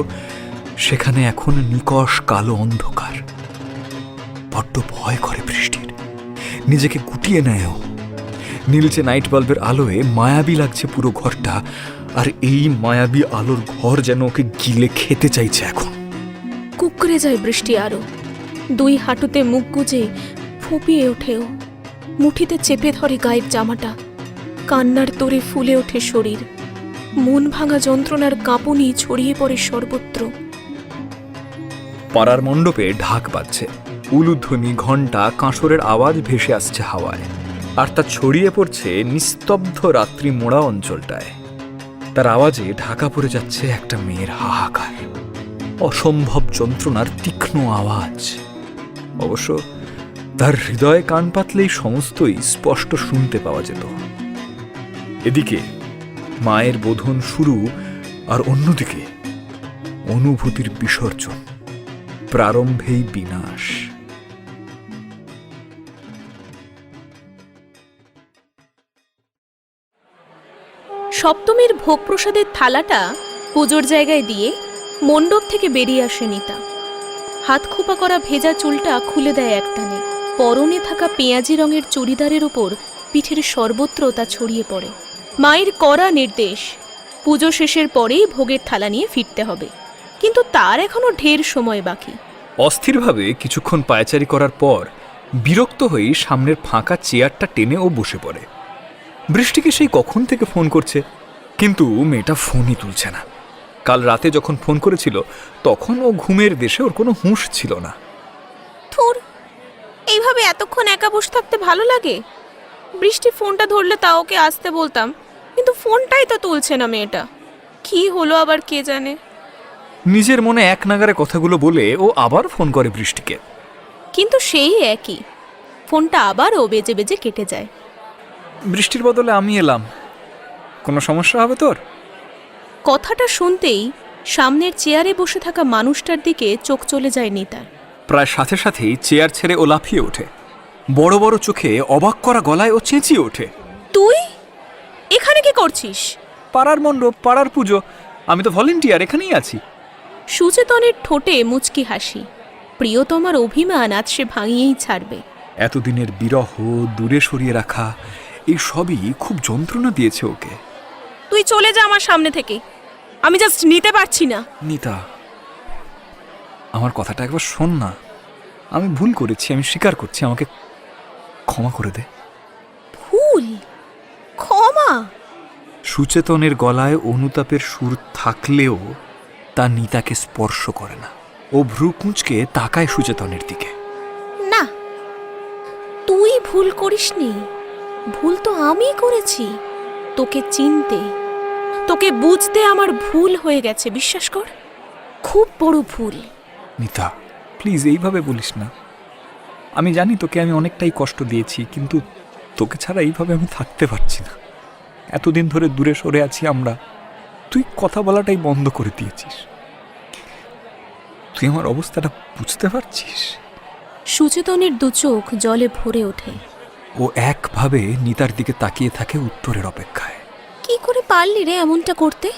সেখানে এখন নিকষ কালো অন্ধকার। বড্ড ভয় করে বৃষ্টির, নিজেকে গুটিয়ে নেয় ও। নীলচে নাইট বাল্বের আলোয় মায়াবী লাগছে পুরো ঘরটা, আর এই মায়াবী আলোর ঘর যেন ওকে গিলে খেতে চাইছে এখন। কুকড়ে যায় বৃষ্টি আরো। দুই হাঁটুতে মুখ গুজে ফুঁপিয়ে ওঠেও। মুঠিতে চেপে ধরে গায়ের জামাটা। কান্নার তোরে ফুলে ওঠে শরীর। মন ভাঙা যন্ত্রণার কাঁপুনি ছড়িয়ে পড়ে সর্বত্র। পাড়ার মণ্ডপে ঢাক বাজছে, উলুধ্বনি, ঘণ্টা, কাঁসরের আওয়াজ ভেসে আসছে হাওয়ায়, আর তা ছড়িয়ে পড়ছে নিস্তব্ধ রাত্রি মোড়া অঞ্চলটায়। তার আওয়াজে ঢাকা পড়ে যাচ্ছে একটা মেয়ের হাহাকার, অসম্ভব যন্ত্রণার তীক্ষ্ণ আওয়াজ। অবশ্য তার হৃদয়ে কান পাতলেই সমস্তই স্পষ্ট শুনতে পাওয়া যেত। এদিকে মায়ের বোধন শুরু, আর অন্যদিকে অনুভূতির বিসর্জন, প্রারম্ভেই বিনাশ। সপ্তমীর ভোগ প্রসাদের থালাটা পুজোর জায়গায় দিয়ে মণ্ডপ থেকে বেরিয়ে আসে নিতা। হাত খোপা করা ভেজা চুলটা খুলে দেয় একটানে। পরনে থাকা পেঁয়াজি রঙের চুড়িদারের উপর পিঠের সর্বত্র তা ছড়িয়ে পড়ে। মায়ের কড়া নির্দেশ, পুজো শেষের পরেই ভোগের থালা নিয়ে ফিরতে হবে, কিন্তু তার এখনো ঢের সময় বাকি। অস্থিরভাবে কিছুক্ষণ পায়চারি করার পর বিরক্ত হয়ে সামনের ফাঁকা চেয়ারটা টেনে ও বসে পড়ে। বৃষ্টিকে সেই কখন থেকে ফোন করছে, কিন্তু মেয়েটা ফোনই তুলছে না। কাল রাতে যখন ফোন করেছিল তখন ও ঘুমের দেশে, ওর কোনো হুঁশ ছিল না। থুর, এইভাবে এতক্ষণ একা বসে থাকতে ভালো লাগে? বৃষ্টি ফোনটা ধরলে তাও ওকে আসতে বলতাম, কিন্তু ফোনটাই তো তুলছে না মেয়েটা। কি হলো আবার কে জানে। নিজের মনে এক নাগারে কথাগুলো বলে ও আবার ফোন করে বৃষ্টিকে, কিন্তু সেই একই, ফোনটা আবারও বেজে বেজে কেটে যায়। বৃষ্টির বদলে আমি এলাম, কোনো সমস্যা হবে তোর? কথাটা শুনতেই সামনের চেয়ারে বসে থাকা মানুষটার দিকে চোখ চলে যায় নিতার। প্রায় সাথে সাথেই চেয়ার ছেড়ে ও লাফিয়ে ওঠে। বড় বড় চোখে অবাক করা গলায় ও চেঁচিয়ে ওঠে, তুই এখানে কি করছিস? পাড়ার মণ্ডপ, পাড়ার পুজো, আমি তো ভলেন্টিয়ার, এখানেই আছি। সুচেতনের ঠোঁটে মুচকি হাসি। প্রিয়তমার অভিমান আজ সে ভাঙিয়েই ছাড়বে। এতদিনের বিরহ, দূরে সরিয়ে রাখা, এই সবই খুব যন্ত্রণা দিয়েছে ওকে। তুই চলে যা আমার সামনে থেকে, আমি জাস্ট নিতে পারছি না। নিতা, আমার কথাটা একবার শোন না। আমি ভুল করেছি, আমি স্বীকার করছি, আমাকে ক্ষমা করে দে। ভুল? ক্ষমা? সুচেতনের গলায় অনুতাপের সুর থাকলেও তা নিতাকে স্পর্শ করে না। ও ভ্রু কুঁচকে তাকায় সুচেতনের দিকে। না, তুই ভুল করিসনি। ভুল তো আমি করেছি। তোকে চিনতে, তোকে বুঝতে আমার ভুল হয়ে গেছে, বিশ্বাস কর, খুব বড় ভুল। নিতা, প্লিজ এইভাবে বলিস না। আমি জানি তোকে আমি অনেকটাই কষ্ট দিয়েছি, কিন্তু তোকে ছাড়া এইভাবে আমি থাকতে পারছি না। এতদিন ধরে দূরে সরে আছি আমরা, তুই কথা বলাটাই বন্ধ করে দিয়েছিস। তুই আমার অবস্থাটা বুঝতে পারছিস? সুচেতনের দু চোখ জলে ভরে ওঠে। ও একভাবে নিতার দিকে তাকিয়ে থাকে উত্তরের অপেক্ষায়। কি করে পারলি রে এমনটা করতে?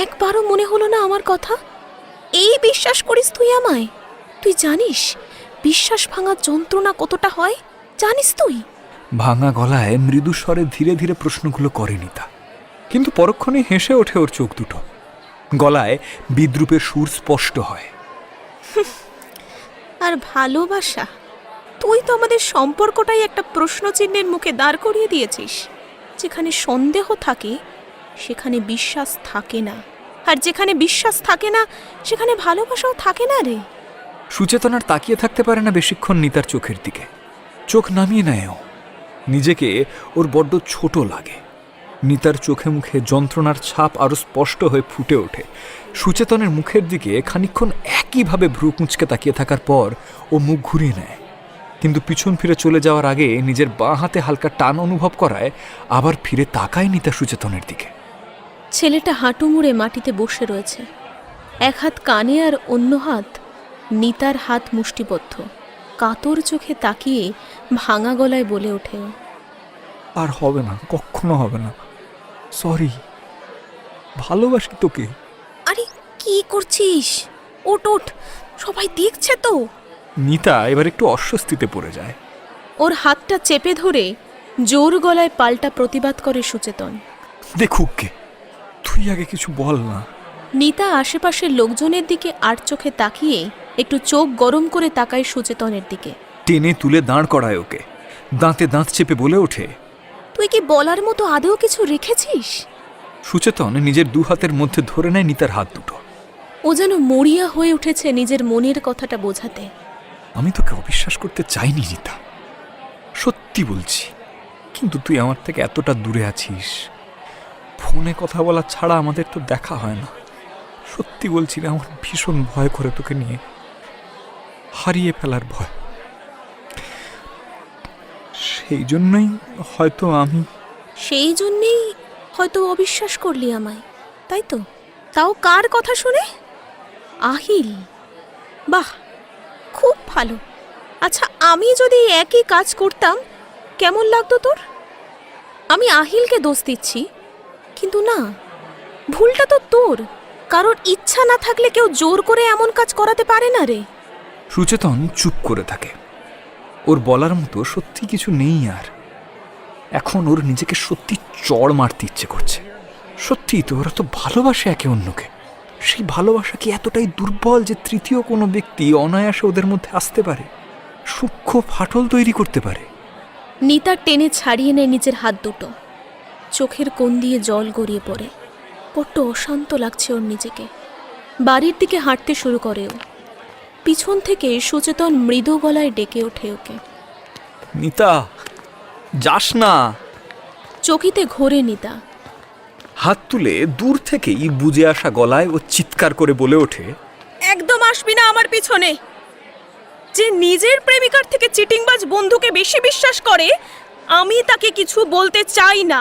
একবারও মনে হলো না আমার কথা? এই বিশ্বাস করিস তুই আমায়? তুই জানিস বিশ্বাস ভাঙার যন্ত্রণা কতটা হয়? জানিস তুই? ভাঙা গলায় মৃদু স্বরে ধীরে ধীরে প্রশ্নগুলো করে নিতা, কিন্তু পরক্ষণে হেসে ওঠে ওর চোখ দুটো। গলায় বিদ্রুপের সুর স্পষ্ট হয়। আর ভালোবাসা? তুই তো আমাদের সম্পর্কটাই একটা প্রশ্নচিহ্নের মুখে দাঁড় করিয়ে দিয়েছিস। যেখানে সন্দেহ থাকে সেখানে বিশ্বাস থাকে না, আর যেখানে বিশ্বাস থাকে না সেখানে ভালোবাসাও থাকে না রে। সুচেতনার তাকিয়ে থাকতে পারে না বেশিক্ষণ নিতার চোখের দিকে। চোখ নামিয়ে নেয় ও। নিজেকে ওর বড্ড ছোট লাগে। নিতার চোখে মুখে যন্ত্রণার ছাপ আরো স্পষ্ট হয়ে ফুটে ওঠে। সুচেতনের মুখের দিকে খানিকক্ষণ একইভাবে ভ্রু কুঁচকে তাকিয়ে থাকার পর ও মুখ ঘুরিয়ে নেয়, কিন্তু পিছন ফিরে চলে যাওয়ার আগে নিজের বাঁ হাতে হালকা টান অনুভব করায় আবার ফিরে তাকায় নিতা সুচেতনের দিকে। ছেলেটা হাঁটু মুড়ে মাটিতে বসে রয়েছে, এক হাত কানে আর অন্য হাত নিতার হাত মুষ্টিবদ্ধ। কাতর চোখে তাকিয়ে ভাঙা গলায় বলে ওঠে, আর হবে না, কখনো হবে না, সরি, ভালোবাসি তোকে। আরে কি করছিস? ওঠ ওঠ, সবাই দেখছে তো। নিতা এবার একটু অস্বস্তিতে পড়ে যায়। ওর হাতটা চেপে ধরে জোর গলায় পাল্টা প্রতিবাদ করে সুচেতন। দেখুক কে, তুই আগে কিছু বল না। নিতা আশেপাশের লোকজনের দিকে আর চোখে তাকিয়ে একটু চোখ গরম করে তাকায় সুচেতনের দিকে। টেনে তুলে দাঁড় করায় ওকে, দাঁতে দাঁত চেপে বলে ওঠে, তুই কি বলার মতো আদৌ কিছু রেখেছিস? সুচেতন নিজের দু হাতের মধ্যে ধরে নেয় নিতার হাত দুটো। ও যেন মরিয়া হয়ে উঠেছে নিজের মনের কথাটা বোঝাতে। আমি তোকে অবিশ্বাস করতে চাইনি নিতা, সত্যি বলছি, কিন্তু তুই আমার থেকে এতটা দূরে আছিস, ফোনে কথা বলা ছাড়া আমাদের তো দেখা হয় না। সত্যি বলছি রে, আমার ভীষণ ভয় করে তোকে নিয়ে, হারিয়ে ফেলার ভয়। সেই জন্যই হয়তো সেই জন্যেই হয়তো অবিশ্বাস করলি আমায়, তাই তো? তাও কার কথা শুনে? আহিল, বাহ, খুব ভালো। আচ্ছা, আমি যদি একই কাজ করতাম কেমন লাগতো তোর? আমি আহিলকে দোষ দিচ্ছি, কিন্তু না, ভুলটা তো তোর। কারোর ইচ্ছা না থাকলে কেউ জোর করে এমন কাজ করাতে পারে না রে। সুচেতন চুপ করে থাকে। ওর বলার মতো সত্যি কিছু নেই আর। এখন ওর নিজেকে সত্যি চড় মারতে ইচ্ছে করছে। সত্যি তো ওরা তো ভালোবাসে একে অন্যকে। সেই ভালোবাসা কি এতটাই দুর্বল যে তৃতীয় কোনো ব্যক্তি অনায়াসে ওদের মধ্যে আসতে পারে, সূক্ষ্ম ফাটল তৈরি করতে পারে? নিতা টেনে ছাড়িয়ে নেয় নিজের হাত দুটো। চোখের কোণ দিয়ে জল গড়িয়ে পড়ে। বড্ড অশান্ত লাগছে ওর নিজেকে। বাড়ির দিকে হাঁটতে শুরু করে ও। পিছন থেকে সুচেতন মৃদু গলায় ডেকে ওঠে ওকে। নিতা, যাস না। চকিতে ঘোরে নিতা। হাত তুলে দূর থেকেই বুঝে আসা গলায় ও চিৎকার করে বলে ওঠে, একদম আসবি না আমার পিছনে। যে নিজের প্রেমিকার থেকে চিটিংবাজ বন্ধুকে বেশি বিশ্বাস করে, আমি তাকে কিছু বলতে চাই না,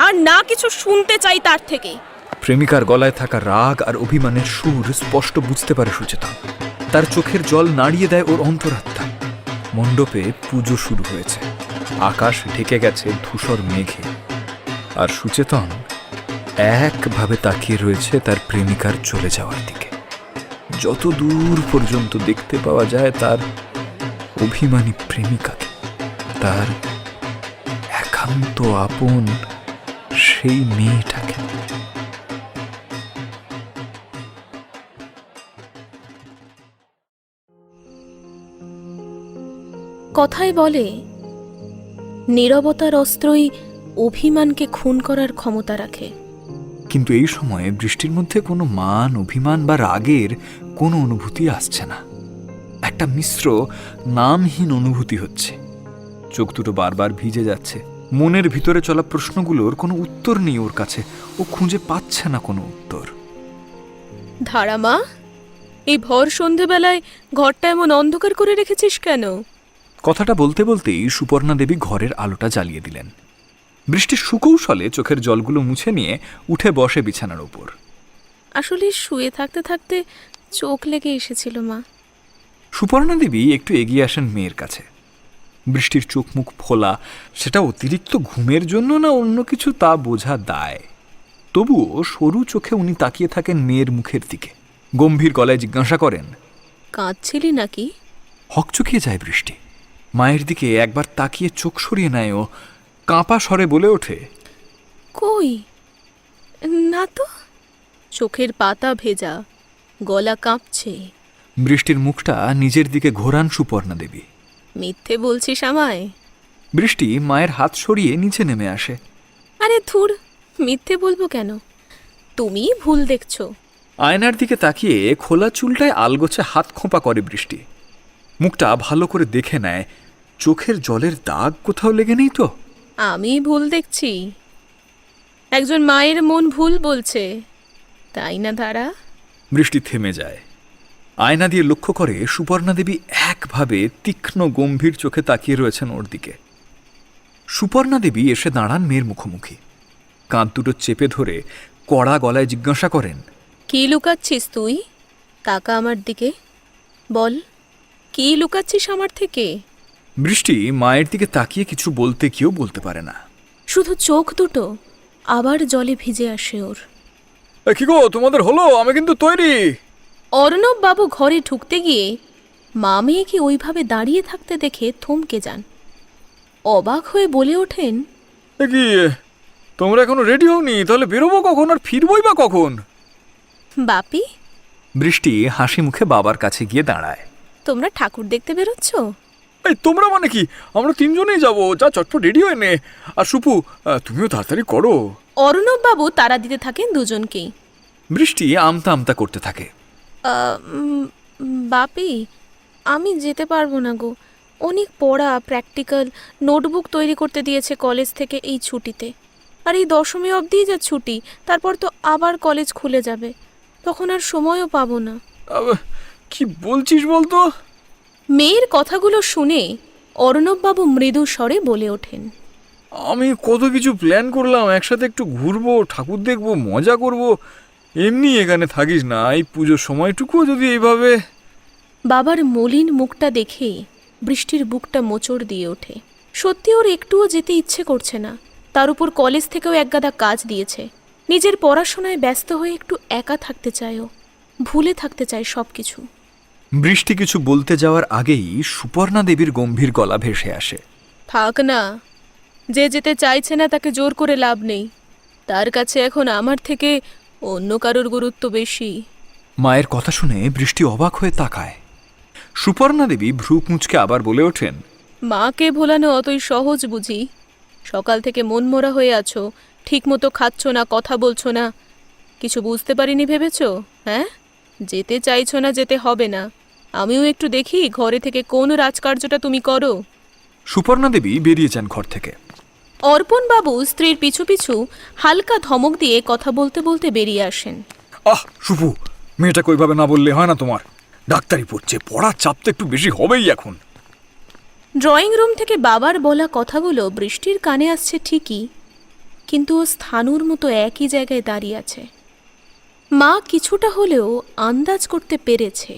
আর না কিছু শুনতে চাই তার থেকে। প্রেমিকার গলায় থাকা রাগ আর অভিমানের সুর স্পষ্ট বুঝতে পারে সুচেতন। তার চোখের জল নাড়িয়ে দেয় ওর অন্তরাত্মা। মণ্ডপে পুজো শুরু হয়েছে। আকাশ ঢেকে গেছে ধূসর মেঘে। আর সুচেতন একভাবে তাকিয়ে রয়েছে তার প্রেমিকার চলে যাওয়ার দিকে। যত দূর পর্যন্ত দেখতে পাওয়া যায় তার অভিমানী প্রেমিকাকে, তার একান্ত আপন সেই মেয়েটাকে। কথায় বলে, নীরবতার অস্ত্রই অভিমানকে খুন করার ক্ষমতা রাখে। কিন্তু এই সময়ে বৃষ্টির মধ্যে কোনো মান, অভিমান বা রাগের কোনো অনুভূতি আসছে না। একটা মিশ্র নামহীন অনুভূতি হচ্ছে। চোখ দুটো বারবার ভিজে যাচ্ছে। মনের ভিতরে চলা প্রশ্নগুলোর কোনো উত্তর নেই ওর কাছে। ও খুঁজে পাচ্ছে না কোনো উত্তর। ধারামা, এই ভর সন্ধেবেলায় ঘরটা এমন অন্ধকার করে রেখেছিস কেন? কথাটা বলতে বলতেই সুপর্ণা দেবী ঘরের আলোটা জ্বালিয়ে দিলেন। বৃষ্টির সুকৌশলে চোখের জলগুলো মুছে নিয়ে উঠে বসে বিছানার উপর। আসলে শুয়ে থাকতে থাকতে চোখ লেগে এসেছিল মা। সুপর্ণা দেবী একটু এগিয়ে আসেন মেয়ের কাছে। বৃষ্টির চোখ মুখ ফোলা। সেটা অতিরিক্ত ঘুমের জন্য না অন্য কিছু তা বোঝা দায়। তবুও সরু চোখে উনি তাকিয়ে থাকেন মেয়ের মুখের দিকে। গম্ভীর গলায় জিজ্ঞাসা করেন, কাঁদছিলি নাকি? হকচকিয়ে যায় বৃষ্টি। মায়ের দিকে একবার তাকিয়ে চোখ সরিয়ে নেয় ও কাঁপা স্বরে বলে ওঠে, কই না তো, চোখের পাতা ভেজা, গলা কাঁপছে। বৃষ্টির মুখটা নিজের দিকে ঘোরান সুপর্ণা দেবী। মিথ্যে বলছিস আমায়? বৃষ্টি মায়ের হাত সরিয়ে নিচে নেমে আসে। আরে ধুর, মিথ্যে বলবো কেন? তুমি ভুল দেখছো। আয়নার দিকে তাকিয়ে খোলা চুলটায় আলগোছে হাত খোঁপা করে বৃষ্টি। মুখটা ভালো করে দেখে নেয়। চোখের জলের দাগ কোথাও লেগে নেই তো? আমি ভুল দেখছি? একজন মায়ের মন ভুল বলছে, তাই না ধারা? বৃষ্টি থেমে যায়। আয়না দিয়ে লক্ষ্য করে সুপর্ণা দেবী একভাবে তীক্ষ্ণ গম্ভীর চোখে তাকিয়ে রয়েছেন ওর দিকে। সুপর্ণা দেবী এসে দাঁড়ান মেয়ের মুখোমুখি। কাঁধ দুটো চেপে ধরে কড়া গলায় জিজ্ঞাসা করেন, কি লুকাচ্ছিস তুই? তাকা আমার দিকে, বল, কি লুকাচ্ছিস আমার থেকে? বৃষ্টি মায়ের দিকে তাকিয়ে কিছু বলতে গিয়েও বলতে পারে না। শুধু চোখ দুটো আবার জলে ভিজে আসে ওর। কি গো, তোমাদের হলো? আমি কিন্তু তৈরি। অর্ণব বাবু ঘরে ঢুকতে গিয়ে মা মেয়েকে ওইভাবে দাঁড়িয়ে থাকতে দেখে থমকে যান। অবাক হয়ে বলে ওঠেন, কি তোমরা এখনো রেডি হওনি? তাহলে বেরোবো কখন আর ফিরবই বা কখন? বাপি, বৃষ্টি হাসি মুখে বাবার কাছে গিয়ে দাঁড়ায়। তোমরা ঠাকুর দেখতে বেরোচ্ছ? এই তোমরা মানে কি? আমরা তিনজনেই যাবো। যা চটপট রেডি হয়ে নে। আর সুপু, তুমিও তাড়াতাড়ি করো। অর্ণব বাবু তারা দিতে থাকেন দুজনকেই। বৃষ্টি আমতা আমতা করতে থাকে। বাপি, আমি যেতে পারবো না গো। অনেক পড়া, প্র্যাকটিক্যাল, নোটবুক তৈরি করতে দিয়েছে কলেজ থেকে এই ছুটিতে। আর এই দশমী অবধিই যা ছুটি, তারপর তো আবার কলেজ খুলে যাবে। তখন আর সময়ও পাবো না। কি বলছিস বলতো? মেয়ের কথাগুলো শুনে অর্ণববাবু মৃদু স্বরে বলে ওঠেন, আমি কত কিছু প্ল্যান করলাম। একসাথে একটু ঘুরবো, ঠাকুর দেখবো, মজা করব। এমনি এখানে থাকিস না, এই পুজোর সময়টুকুও যদি এইভাবে। বাবার মলিন মুখটা দেখে বৃষ্টির বুকটা মোচড় দিয়ে ওঠে। সত্যি ওর একটুও যেতে ইচ্ছে করছে না। তার উপর কলেজ থেকেও একগাদা কাজ দিয়েছে। নিজের পড়াশোনায় ব্যস্ত হয়ে একটু একা থাকতে চায় ও, ভুলে থাকতে চায় সব কিছু। বৃষ্টি কিছু বলতে যাওয়ার আগেই সুপর্ণা দেবীর গম্ভীর গলা ভেসে আসে। থাক না, যে যেতে চাইছে না তাকে জোর করে লাভ নেই। তার কাছে এখন আমার থেকে অন্য কারোর গুরুত্ব বেশি। মায়ের কথা শুনে বৃষ্টি অবাক হয়ে তাকায়। সুপর্ণা দেবী ভ্রু কুঁচকে আবার বলে ওঠেন, মাকে ভোলানো অতই সহজ বুঝি? সকাল থেকে মনমরা হয়ে আছো, ঠিকমতো খাচ্ছ না, কথা বলছো না, কিছু বুঝতে পারিনি ভেবেছো? হ্যাঁ, যেতে চাইছো না, যেতে হবে না। আমিও একটু দেখি ঘরে থেকে কোন রাজকার্যটা তুমি করো। সুপর্ণা দেবী বেরিয়ে যান ঘর থেকে। অর্পণ বাবু স্ত্রীর পিছু পিছু হালকা ধমক দিয়ে কথা বলতে বলতে বেরিয়ে আসেন। শুভু, মেয়েটাকে ওইভাবে না বললে হয় না তোমার? ডাক্তারি পড়ছে, পড়ার চাপ তো একটু বেশি হবেই এখন। ড্রয়িং রুম থেকে বাবার বলা কথাগুলো বৃষ্টির কানে আসছে ঠিকই, কিন্তু ও স্থানুর মতো একই জায়গায় দাঁড়িয়ে আছে। মা কিছুটা হলেও আন্দাজ করতে পেরেছে।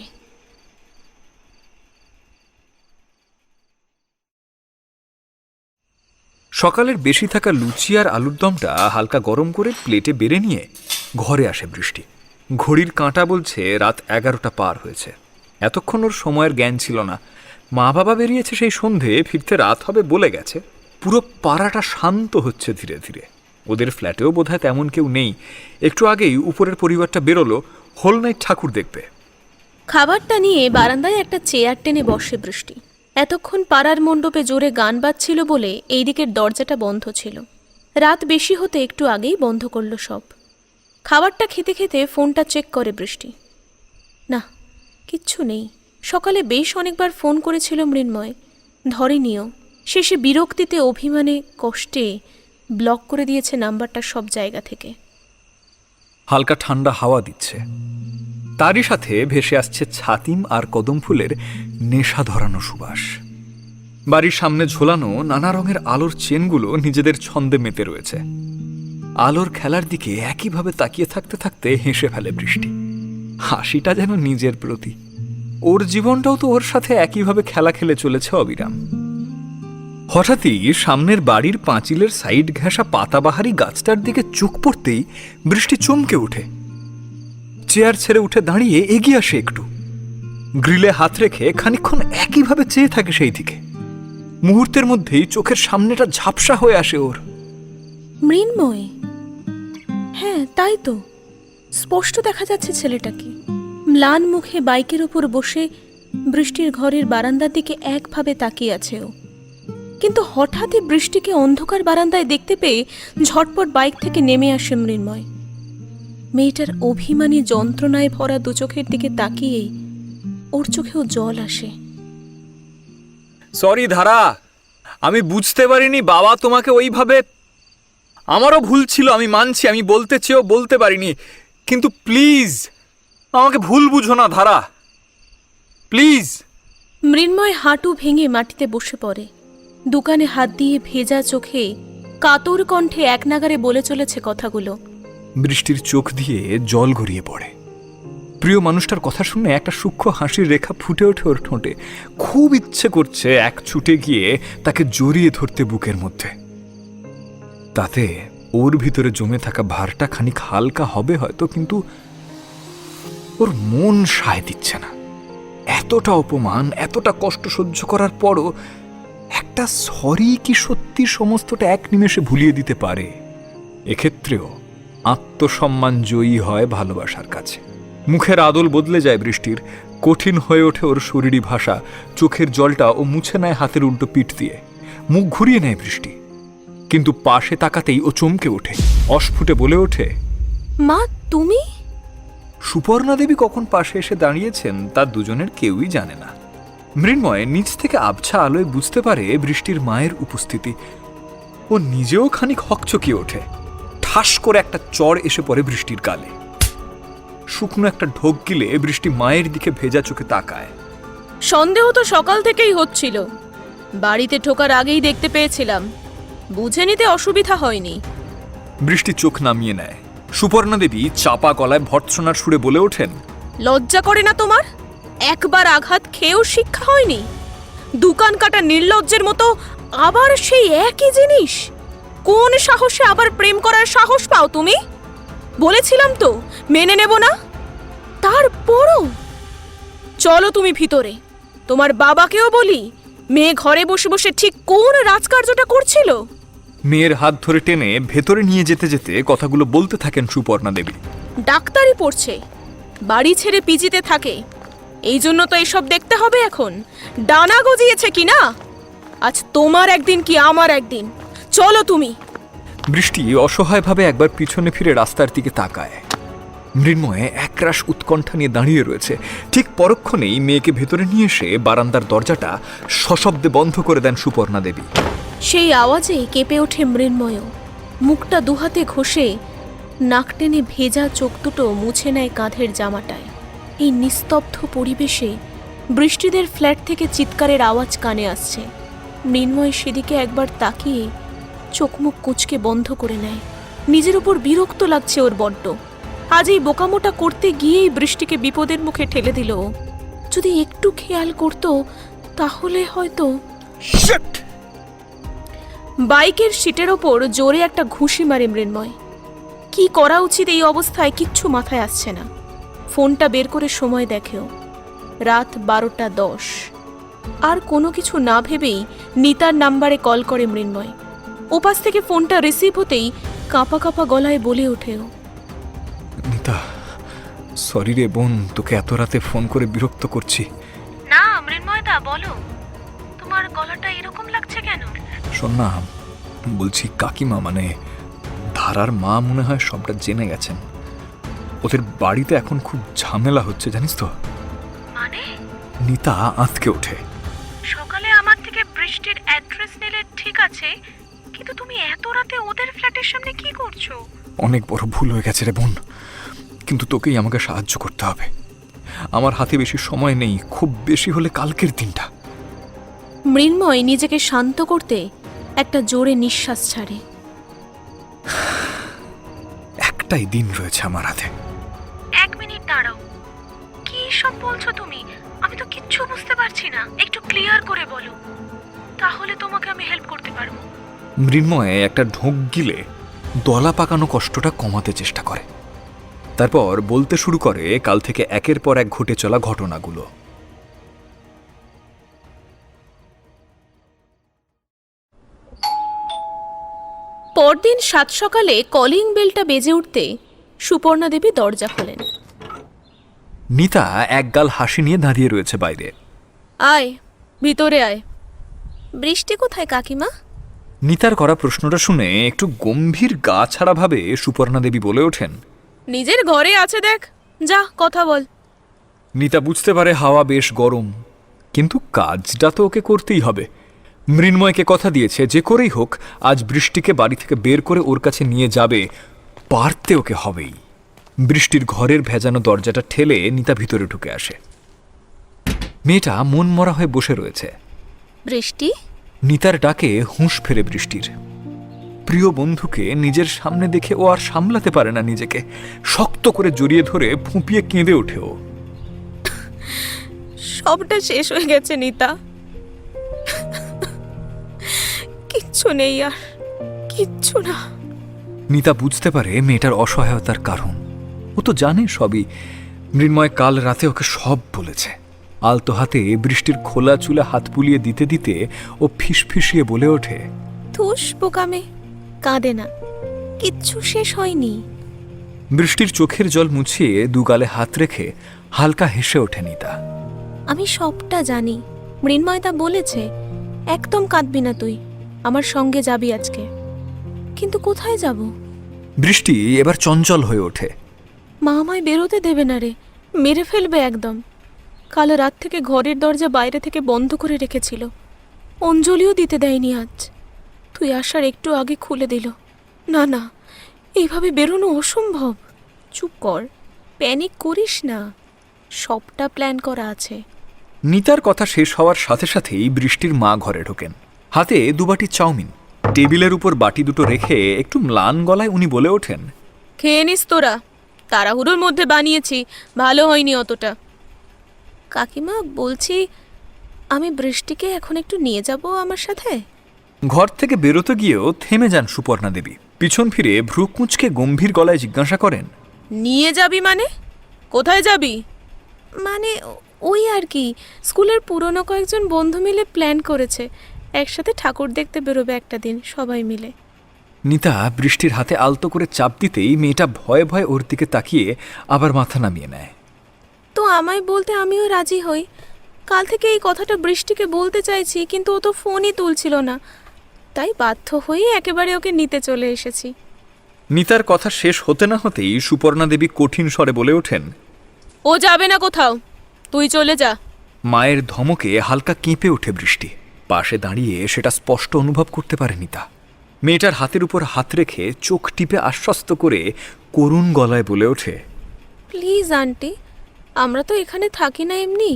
সকালের বেশি থাকা লুচি আর আলুর দমটা হালকা গরম করে প্লেটে বেড়ে নিয়ে ঘরে আসে বৃষ্টি। ঘড়ির কাঁটা বলছে রাত 11টা পার হয়েছে। এতক্ষণ ওর সময়ের জ্ঞান ছিল না। মা বাবা বেরিয়েছে সেই সন্ধে, ফিরতে রাত হবে বলে গেছে। পুরো পাড়াটা শান্ত হচ্ছে ধীরে ধীরে। ওদের ফ্ল্যাটেও বোধহয় তেমন কেউ নেই। একটু আগেই উপরের পরিবারটা বেরোলো হোল নাইট ঠাকুর দেখবে। খাবারটা নিয়ে বারান্দায় একটা চেয়ার টেনে বসে বৃষ্টি। এতক্ষণ পাড়ার মণ্ডপে জোরে গান বাজছিল বলে এই দিকের দরজাটা বন্ধ ছিল। রাত বেশি হতে একটু আগেই বন্ধ করলো সব। খাবারটা খেতে খেতে ফোনটা চেক করে বৃষ্টি। না, কিচ্ছু নেই। সকালে বেশ অনেকবার ফোন করেছিল মৃন্ময়, ধরেনিও। শেষে বিরক্তিতে, অভিমানে, কষ্টে ব্লক করে দিয়েছে নাম্বারটা সব জায়গা থেকে। হালকা ঠান্ডা হাওয়া দিচ্ছে, তারই সাথে ভেসে আসছে ছাতিম আর কদম ফুলের নেশা ধরানো সুবাস। বাড়ির সামনে ঝোলানো নানা রঙের আলোর চেনগুলো নিজেদের ছন্দে মেতে রয়েছে। আলোর খেলার দিকে একইভাবে তাকিয়ে থাকতে থাকতে হেসে ফেলে বৃষ্টি। হাসিটা যেন নিজের প্রতি। ওর জীবনটাও তো ওর সাথে একইভাবে খেলা খেলে চলেছে অবিরাম। হঠাৎই সামনের বাড়ির পাঁচিলের সাইড ঘেঁষা পাতাবাহারি গাছটার দিকে চোখ পড়তেই বৃষ্টি চমকে ওঠে। চেয়ার ছেড়ে উঠে দাঁড়িয়ে এগিয়ে আসে একটু। গ্রিলে হাত রেখে খানিকক্ষণ একইভাবে চেয়ে থাকে সেই দিকে। মুহূর্তের মধ্যেই চোখের সামনেটা ঝাপসা হয়ে আসে ওর। মৃন্ময়? হ্যাঁ, তাই তো, স্পষ্ট দেখা যাচ্ছে ছেলেটাকে। ম্লান মুখে বাইকের উপর বসে বৃষ্টির ঘরের বারান্দার দিকে একভাবে তাকিয়ে আছে ও। কিন্তু হঠাৎই বৃষ্টিকে অন্ধকার বারান্দায় দেখতে পেয়ে ঝটপট বাইক থেকে নেমে আসে মৃন্ময়। মেয়েটার অভিমানী যন্ত্রণায় ভরা দু চোখের দিকে তাকিয়েই ওর চোখেও জল আসে। সরি ধারা, আমি বুঝতে পারিনি বাবা তোমাকে ওইভাবে। আমারও ভুল ছিল, আমি মানছি, আমি বলতে চেয়েও বলতে পারিনি। কিন্তু প্লিজ আমাকে ভুল বুঝো না ধারা, প্লিজ। মৃন্ময় হাঁটু ভেঙে মাটিতে বসে পড়ে। দোকানে হাত দিয়ে ভেজা চোখে কাতর কণ্ঠে একনাগারে বলে চলেছে কথাগুলো। বৃষ্টির চোখ দিয়ে জল গড়িয়ে পড়ে। প্রিয় মানুষটার কথা শুনে একটা সূক্ষ্ম হাসির রেখা ফুটে ওঠে ওর ঠোঁটে। খুব ইচ্ছে করছে এক ছুটে গিয়ে তাকে জড়িয়ে ধরতে বুকের মধ্যে। তাতে ওর ভিতরে জমে থাকা ভারটা খানিক হালকা হবে হয়তো, কিন্তু ওর মন সায় দিচ্ছে না। এতটা অপমান, এতটা কষ্ট সহ্য করার পরও একটা সরি কি সত্যি সমস্তটা এক নিমেষে ভুলিয়ে দিতে পারে? এক্ষেত্রেও আত্মসম্মান জয়ী হয় ভালোবাসার কাছে। মুখের আদল বদলে যায় বৃষ্টির। কঠিন হয়ে ওঠে ওর শরীরী ভাষা। চোখের জলটা ও মুছে নেয় হাতের উল্টো পিঠ দিয়ে। মুখ ঘুরিয়ে নেয় বৃষ্টি, কিন্তু পাশে তাকাতেই ও চমকে ওঠে। অস্ফুটে বলে ওঠে, মা তুমি? সুপর্ণা দেবী কখন পাশে এসে দাঁড়িয়েছেন তা দুজনের কেউই জানে না। মৃন্ময় নিচ থেকে আবছা আলোয় বুঝতে পারে বৃষ্টির মায়ের উপস্থিতি। ও নিজেও খানিক হকচকিয়ে ওঠে। ঠাস করে একটা চড় এসে পড়ে বৃষ্টির গালে। শুকনো একটা ঢোক গিলে বৃষ্টি মায়ের দিকে ভেজা চোখে তাকায়। সন্দেহ তো সকাল থেকেই হচ্ছিল। বাড়িতে ঢোকার আগেই দেখতে পেয়েছিলাম, বুঝে নিতে অসুবিধা হয়নি। বৃষ্টি চোখ নামিয়ে নেয়। সুপর্ণা দেবী চাপা গলায় ভর্ৎসনার সুরে বলে ওঠেন, লজ্জা করে না তোমার? একবার আঘাত খেয়েও শিক্ষা হয়নি? দোকান কাটা নির্লজ্জের মতো আবার সেই একই জিনিস। কোন সাহসে আবার প্রেম করার সাহস পাও তুমি? বলেছিলাম তো মেনে নেব না। তারপরও চলো তুমি ভিতরে। তোমার বাবাকেও বলি, মেয়ে ঘরে বসে বসে ঠিক কোন রাজকার্যটা করছিল। মেয়ের হাত ধরে টেনে ভেতরে নিয়ে যেতে যেতে কথাগুলো বলতে থাকেন সুপর্ণা দেবী। ডাক্তারি পড়ছে, বাড়ি ছেড়ে পিজিতে থাকে, এই জন্য তো এসব দেখতে হবে এখন। ডানা গজিয়েছে কি না? আজ তোমার একদিন কি আমার একদিন। চলো তুমি। বৃষ্টি অসহায়ভাবে একবার পিছনে ফিরে রাস্তার দিকে তাকায়। মৃন্ময়ে একরাশ উৎকণ্ঠা নিয়ে দাঁড়িয়ে রয়েছে। ঠিক পরক্ষণেই মেয়েকে ভেতরে নিয়ে এসে বারান্দার দরজাটা সশব্দে বন্ধ করে দেন সুপর্ণা দেবী। সেই আওয়াজে কেঁপে ওঠে মৃন্ময়। মুখটা দুহাতে ঘষে নাক টেনে ভেজা চোখ দুটো মুছে নেয় কাঁধের জামাটায়। এই নিস্তব্ধ পরিবেশে বৃষ্টিদের ফ্ল্যাট থেকে চিৎকারের আওয়াজ কানে আসছে। মৃন্ময় সেদিকে একবার তাকিয়ে চোখ মুখ কুঁচকে বন্ধ করে নেয়। নিজের উপর বিরক্ত লাগছে ওর বড্ড। আজ এই বোকামোটা করতে গিয়েই বৃষ্টিকে বিপদের মুখে ঠেলে দিল। যদি একটু খেয়াল করতো তাহলে হয়তো। বাইকের সিটের ওপর জোরে একটা ঘুষি মারে মৃন্ময়। কি করা উচিত এই অবস্থায় কিচ্ছু মাথায় আসছে না। ফোনটা বের করে সময় দেখেও রাত 12:10। আর কোনো কিছু না ভেবেই নিতার নাম্বারে কল করে মৃন্ময়। ওপাশ থেকে ফোনটা রিসিভ হতেই কাঁপা কাঁপা গলায় বলে ওঠেও, নিতা, সরি রে বোন, তোকে এত রাতে ফোন করে বিরক্ত করছি। না মৃন্ময়দা, বলো, তোমার গলাটা এরকম লাগছে কেন? শোন না, বলছি কাকিমা মানে ধারার মা মনে হয় সবটা জেনে গেছেন। ওদের বাড়িতে এখন খুব ঝামেলা হচ্ছে, জানিস তো। মানে? নিতা আঁতকে ওঠে। সকালে আমার থেকে বৃষ্টির অ্যাড্রেস নিলে ঠিক আছে, কিন্তু তুমি এত রাতে ওদের ফ্ল্যাটের সামনে কি করছো? অনেক বড় ভুল হয়ে গেছে রে বোন, কিন্তু তোকেই আমাকে সাহায্য করতে হবে। আমার হাতে বেশি সময় নেই, খুব বেশি হলে কালকের দিনটা। মৃন্ময় নিজেকে শান্ত করতে একটা জোরে নিঃশ্বাস ছাড়ে। একটাই দিন রয়েছে আমার হাতে। 1 মিনিট দাঁড়াও, কি সব বলছো তুমি? আমি তো কিচ্ছু বুঝতে পারছি না। একটু ক্লিয়ার করে বলো, তাহলে তোমাকে আমি হেল্প করতে পারবো। মৃন্ময়ে একটা ঢোক গিলে দলা পাকানো কষ্টটা কমাতে চেষ্টা করে। তারপর বলতে শুরু করে কাল থেকে একের পর এক ঘটে চলা ঘটনাগুলো। পরদিন 7 সকালে কলিং বেলটা বেজে উঠতে সুপর্ণা দেবী দরজা খোলেন। নিতা একগাল হাসি নিয়ে দাঁড়িয়ে রয়েছে বাইরে। আয়, ভিতরে আয়। বৃষ্টি কোথায় কাকিমা? নিতার করা প্রশ্নটা শুনে একটু গম্ভীর গা ছাড়া ভাবে সুপর্ণা দেবী বলে ওঠেন, নিজের ঘরে আছে, দেখ, যা কথা বল। নিতা বুঝতে পারে হাওয়া বেশ গরম, কিন্তু কাজটা তো ওকে করতেই হবে। মৃন্ময়কে কথা দিয়েছে যে করেই হোক আজ বৃষ্টিকে বাড়ি থেকে বের করে ওর কাছে নিয়ে যাবে, পারতে ওকে হবেই। বৃষ্টির ঘরের ভেজানো দরজাটা ঠেলে নিতা ভিতরে ঢুকে আসে। মেয়েটা মন মরা হয়ে বসে রয়েছে। বৃষ্টি? নিতার ডাকে হুঁশ ফেরে বৃষ্টির। প্রিয় বন্ধুকে নিজের সামনে দেখে ও আর সামলাতে পারে না নিজেকে। শক্ত করে জড়িয়ে ধরে ফুঁপিয়ে কেঁদে ওঠে ও। সবটা শেষ হয়ে গেছে নিতা, কিচ্ছু নেই আর, কিচ্ছু না। নিতা বুঝতে পারে মেয়েটার অসহায়তার কারণ। ও তো জানে সবই। মৃন্ময় কাল রাতে ওকে সব বলেছে। আলতো হাতে বৃষ্টির খোলা চুলে হাত বুলিয়ে দিতে দিতে ও ফিসফিসিয়ে বলে ওঠে, ধুস বোকামে, কাঁদে না, কিচ্ছু শেষ হয়নি। বৃষ্টির চোখের জল মুছিয়ে দুগালে হাত রেখে হালকা হেসে ওঠে নিতা। আমি সবটা জানি, মৃন্ময়দা বলেছে একদম কাঁদবি না তুই, আমার সঙ্গে যাবি আজকে। কিন্তু কোথায় যাব? বৃষ্টি এবার চঞ্চল হয়ে ওঠে। মা আমায় বেরোতে দেবে না রে, মেরে ফেলবে একদম। কাল রাত থেকে ঘরের দরজা বাইরে থেকে বন্ধ করে রেখেছিল, অঞ্জলিও দিতে দেয়নি আজ। তুই আসার একটু আগে খুলে দিল। না না, এইভাবে বেরোনো অসম্ভব। চুপ কর, প্যানিক করিস না, সবটা প্ল্যান করা আছে। নিতার কথা শেষ হওয়ার সাথে সাথেই বৃষ্টির মা ঘরে ঢোকেন, হাতে দুবাটি চাউমিন। টেবিলের উপর বাটি দুটো রেখে একটু ম্লান গলায় উনি বলে ওঠেন, খেয়ে নিস তোরা, তাড়াহুড়োর মধ্যে বানিয়েছি, ভালো হয়নি অতটা। কাকিমা বলছি, আমি বৃষ্টিকে এখন একটু নিয়ে যাব আমার সাথে। ঘর থেকে বেরোতে গিয়েও থেমে যান সুপর্ণা দেবী। পিছন ফিরে ভ্রু কুঁচকে গম্ভীর গলায় জিজ্ঞাসা করেন, নিয়ে যাবি মানে? কোথায় যাবি? মানে ওই আর কি, স্কুলের পুরনো কয়েকজন বন্ধু মিলে প্ল্যান করেছে, একসাথে ঠাকুর দেখতে বেরোবে একটা দিন সবাই মিলে। নিতা বৃষ্টির হাতে আলতো করে চাপ দিতেই মেয়েটা ভয়ে ভয়ে ওর দিকে তাকিয়ে আবার মাথা নামিয়ে নেয়। তো আমায় বলতে আমিও রাজি হই। কাল থেকে এই কথাটা বৃষ্টিকে বলতে চাইছি, কিন্তু ও তো ফোনই তুলছিল না, তাই বাধ্য হয়ে একেবারে ওকে নিতে চলে এসেছি। নিতার কথা শেষ হতে না হতেই সুপর্ণা দেবী কঠিন স্বরে বলে ওঠেন, ও যাবে না কোথাও, তুই চলে যা। মায়ের ধমকে হালকা কেঁপে ওঠে বৃষ্টি। পাশে দাঁড়িয়ে সেটা স্পষ্ট অনুভব করতে পারে নিতা। মেয়েটার হাতের উপর হাত রেখে চোখ টিপে আশ্বস্ত করে করুণ গলায় বলে ওঠে, প্লিজ আন্টি, আমরা তো এখানে থাকি না এমনি,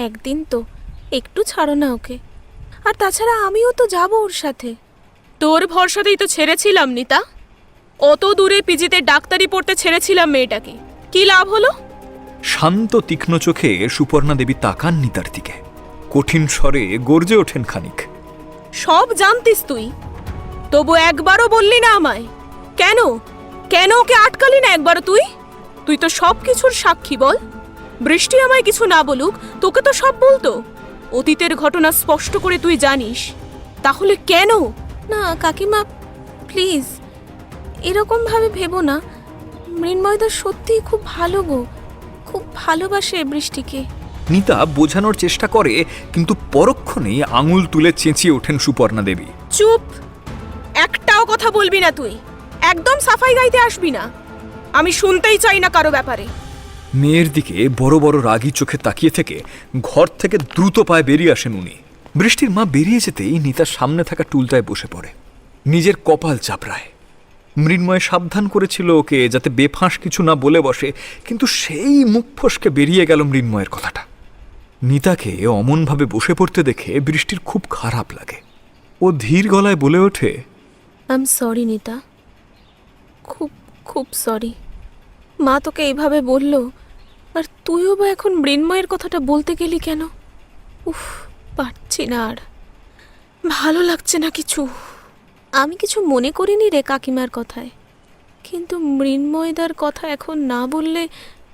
একদিন তো একটু ছাড়ো না ওকে। আর তাছাড়া আমিও তো যাব ওর সাথে। তোর ভরসাতেই তো ছেড়েছিলাম নিতা, অত দূরে পিজিতে ডাক্তারি পড়তে ছেড়েছিলাম মেয়েটাকে, কি লাভ হলো? শান্ত তীক্ষ্ণ চোখে সুপর্ণা দেবী তাকান নিতার দিকে। কঠিন স্বরে গর্জে ওঠেন খানিক, সব জানতিস তুই, তবু একবারও বললি না আমায়। কেন কেন ওকে আটকালি না একবারও তুই? তুই তো সব কিছুর সাক্ষী, বল। বৃষ্টি আমায় কিছু না বলুক, তোকে তো সব বলতো। অতীতের ঘটনা স্পষ্ট করে তুই জানিস, তাহলে কেন? না কাকিমা, প্লিজ এরকম ভাবে ভেবো না। মৃন্ময়দা সত্যিই খুব ভালো গো, খুব ভালোবাসে বৃষ্টিকে। নিতা বোঝানোর চেষ্টা করে, কিন্তু পরক্ষণেই আঙুল তুলে চেঁচিয়ে ওঠেন সুপর্ণা দেবী, চুপ! একটাও কথা বলবি না তুই, একদম সাফাই গাইতে আসবি না, আমি শুনতেই চাই না কারো ব্যাপারে। মেয়ের দিকে বড় বড় রাগী চোখে তাকিয়ে থেকে ঘর থেকে দ্রুত পায়ে বেরিয়ে আসেন উনি। বৃষ্টির মা বেরিয়ে যেতেই নিতার সামনে থাকা টুলটায় বসে পড়ে, নিজের কপাল চাপড়ায়। মৃন্ময় সাবধান করেছিল ওকে যাতে বেফাঁস কিছু না বলে বসে, কিন্তু সেই মুখ ফসকে বেরিয়ে গেল মৃন্ময়ের কথাটা। নিতাকে অমনভাবে বসে পড়তে দেখে বৃষ্টির খুব খারাপ লাগে। ও ধীর গলায় বলে ওঠে, আই এম সরি নিতা, খুব খুব সরি। মা তোকে এইভাবে বলল, আর তুইও বা এখন মৃন্ময়ের কথাটা বলতে গেলি কেন? উফ, পারছি না আর, ভালো লাগছে না কিছু। আমি কিছু মনে করিনি রে কাকিমার কথায়, কিন্তু মৃন্ময়দার কথা এখন না বললে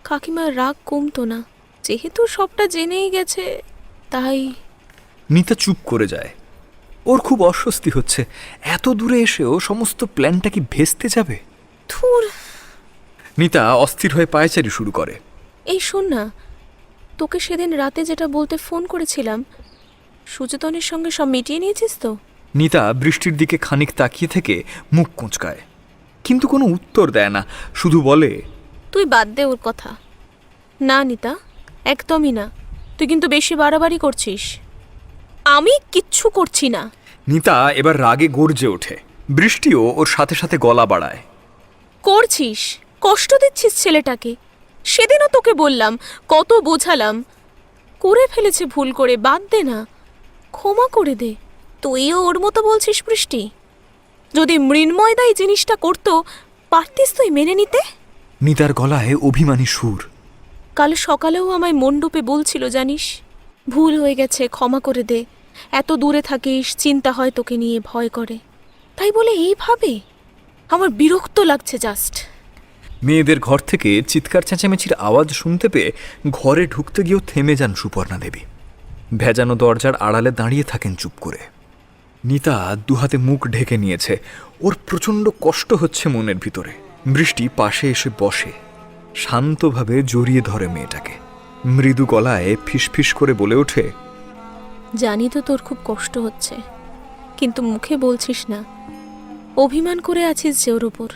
কাকিমার রাগ কমতো না। যেহেতু সবটা জেনেই গেছে, তাই। নিতা চুপ করে যায়। ওর খুব অস্বস্তি হচ্ছে, এত দূরে এসেও সমস্ত প্ল্যানটা কি ভেস্তে যাবে? থুর। নিতা অস্থির হয়ে পায়চারি শুরু করে। এই শোন না, তোকে সেদিন রাতে যেটা বলতে ফোন করেছিলাম, সুচেতনের সঙ্গে সব মিটিয়ে নিয়েছিস তো? নিতা বৃষ্টির দিকে খানিক তাকিয়ে থেকে মুখ কুঁচকায়, কিন্তু কোনো উত্তর দেয় না, শুধু বলে, তুই বাদ দে ওর কথা। না নিতা, একদমই না, তুই কিন্তু বেশি বাড়াবাড়ি করছিস। আমি কিচ্ছু করছি না। নিতা এবার রাগে গর্জে ওঠে। বৃষ্টিও ওর সাথে সাথে গলা বাড়ায়। করছিস, কষ্ট দিচ্ছিস ছেলেটাকে। সেদিনও তোকে বললাম, কত বোঝালাম, করে ফেলেছে ভুল করে, বাদ দে না, ক্ষমা করে দে। তুইও ওর মতো বলছিস বৃষ্টি? যদি মৃন্ময়দা এই জিনিসটা করতো, পারতিস তুই মেনে নিতে? নিতার গলায় অভিমানী সুর। কাল সকালেও আমায় মণ্ডপে বলছিল জানিস, ভুল হয়ে গেছে, ক্ষমা করে দে, এত দূরে থাকিস, চিন্তা হয় তোকে নিয়ে, ভয় করে। তাই বলে এইভাবে আমার বিরক্ত লাগছে জাস্ট। মেয়েদের ঘর থেকে চিৎকার চেঁচামেচির আওয়াজ শুনতে পেয়ে ঘরে ঢুকতে গিয়েও থেমে যান সুপর্ণা দেবী। ভেজানো দরজার আড়ালে দাঁড়িয়ে থাকেন চুপ করে। নিতা দুহাতে মুখ ঢেকে নিয়েছে, ওর প্রচণ্ড কষ্ট হচ্ছে মনের ভিতরে। বৃষ্টি পাশে এসে বসে, শান্তভাবে জড়িয়ে ধরে মেয়েটাকে। মৃদু গলায় ফিসফিস করে বলে ওঠে, জানি তো তোর খুব কষ্ট হচ্ছে, কিন্তু মুখে বলছিস না, অভিমান করে আছিস যে ওর ওপর।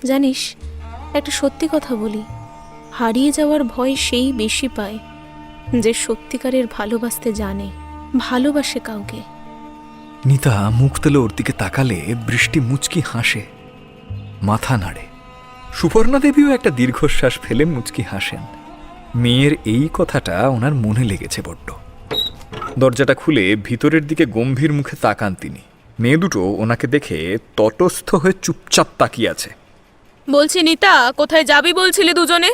জানিস, একটা সত্যি কথা বলি, হারিয়ে যাওয়ার ভয় সেই বেশি পায় যে সত্যিকারের ভালোবাসতে জানে, ভালোবাসে কাউকে। নিতা মুখ তুলে ওর দিকে তাকালে বৃষ্টি মুচকি হাসে, মাথা নাড়ে। সুপর্ণা দেবীও একটা দীর্ঘশ্বাস ফেলে মুচকি হাসেন। মেয়ের এই কথাটা ওনার মনে লেগেছে বড্ড। দরজাটা খুলে ভিতরের দিকে গম্ভীর মুখে তাকান তিনি। মেয়ে দুটো ওনাকে দেখে তটস্থ হয়ে চুপচাপ তাকিয়ে আছে। বলছি নিতা, কোথায় যাবি বলছিলি দুজনে?